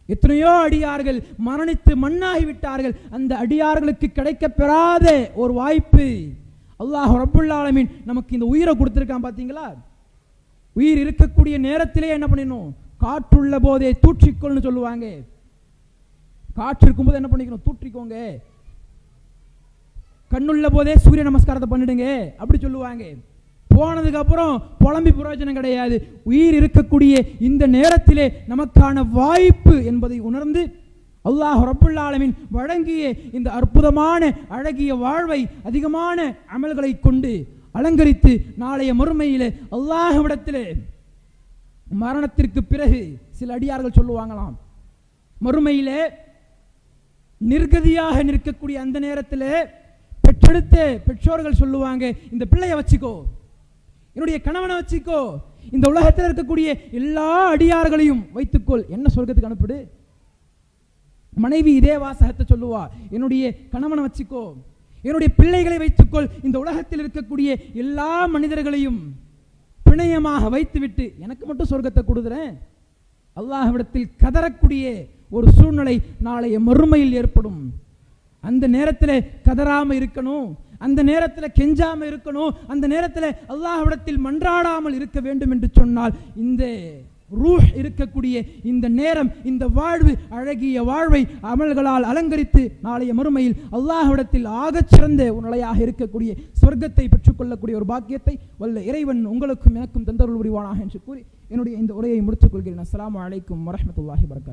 எத்தனையோ அடியார்கள் மரணித்து மண்ணாகி விட்டார்கள். அந்த அடியார்களுக்கு கிடைக்க பெறாத ஒரு வாய்ப்பு அல்லாஹ் ரப்புல் ஆலமீன் நமக்கு இந்த உயிரை கொடுத்திருக்கான். பாத்தீங்களா? உயிர் இருக்கக்கூடிய நேரத்திலே என்ன பண்ணிடணும்? காற்றுள்ள போதே தூற்றிக்கொள்னு சொல்லுவாங்க. காற்று இருக்கும்போது என்ன பண்ணிக்கணும்? தூற்றிக்கோங்க. கண்ணுள்ள போதே சூரிய நமஸ்காரத்தை பண்ணிடுங்க அப்படி சொல்லுவாங்க. போனதுக்கு அப்புறம் புலம்பி பிரயோஜனம் கிடையாது. உயிர் இருக்கக்கூடிய இந்த நேரத்திலே நமக்கான வாய்ப்பு என்பதை உணர்ந்து அல்லாஹ் ரப்புல் ஆலமீன் வழங்கிய இந்த அற்புதமான அழகிய வாழ்வை அதிகமான அமல்களை கொண்டு அலங்கரித்து நாளைய மறுமையிலே அல்லாஹ்விடத்திலே மரணத்திற்கு பிறகு சில அடியார்கள் சொல்லுவாங்களாம், மறுமையிலே நிர்கதியாக நிற்கக்கூடிய அந்த நேரத்தில் பெற்றெடுத்த பெற்றோர்கள் சொல்லுவாங்க, இந்த பிள்ளைய வச்சுக்கோ, என்னுடைய கணவனை வச்சுக்கோ, இந்த உலகத்தில் இருக்கக்கூடிய எல்லா அடியார்களையும் வைத்துக்கொள், என்ன சொர்க்கத்துக்கு அனுப்பிடு. மனைவி இதே வாசகத்தை சொல்லுவா, என்னுடைய கணவனை வச்சுக்கோ, என்னுடைய பிள்ளைகளை வைத்துக்கொள், இந்த உலகத்தில் இருக்கக்கூடிய எல்லா மனிதர்களையும் பிணையமாக வைத்துவிட்டு எனக்கு மட்டும் சொர்க்கத்தை கொடுக்குறேன். அல்லாஹ்விடத்தில் கதறக்கூடிய ஒரு சூழ்நிலை நாளைய மறுமையில் ஏற்படும். அந்த நேரத்தில் கதறாம இருக்கணும், அந்த நேரத்தில் கெஞ்சாம இருக்கணும், அந்த நேரத்தில் அல்லாஹ்விடத்தில் மன்றாடாமல் இருக்க வேண்டும் என்று சொன்னால் இந்த ரூஹ் இருக்கக்கூடிய இந்த நேரம், இந்த வாழ்வு, அழகிய வாழ்வை அமல்களால் அலங்கரித்து நாளைய மறுமையில் அல்லாஹ்விடத்தில் ஆகச் சிறந்த ஒரு நிலையாக இருக்கக்கூடிய சொர்க்கத்தை பெற்றுக்கொள்ளக்கூடிய ஒரு பாக்கியத்தை வல்ல இறைவன் உங்களுக்கும் எனக்கும் தந்தருள் புரிவானாக என்று கூறி என்னுடைய இந்த உரையை முடித்துக் கொள்கிறேன். அஸ்ஸலாமு அலைக்கும் வரஹ்மத்துல்லாஹி வபரகாத்துஹு.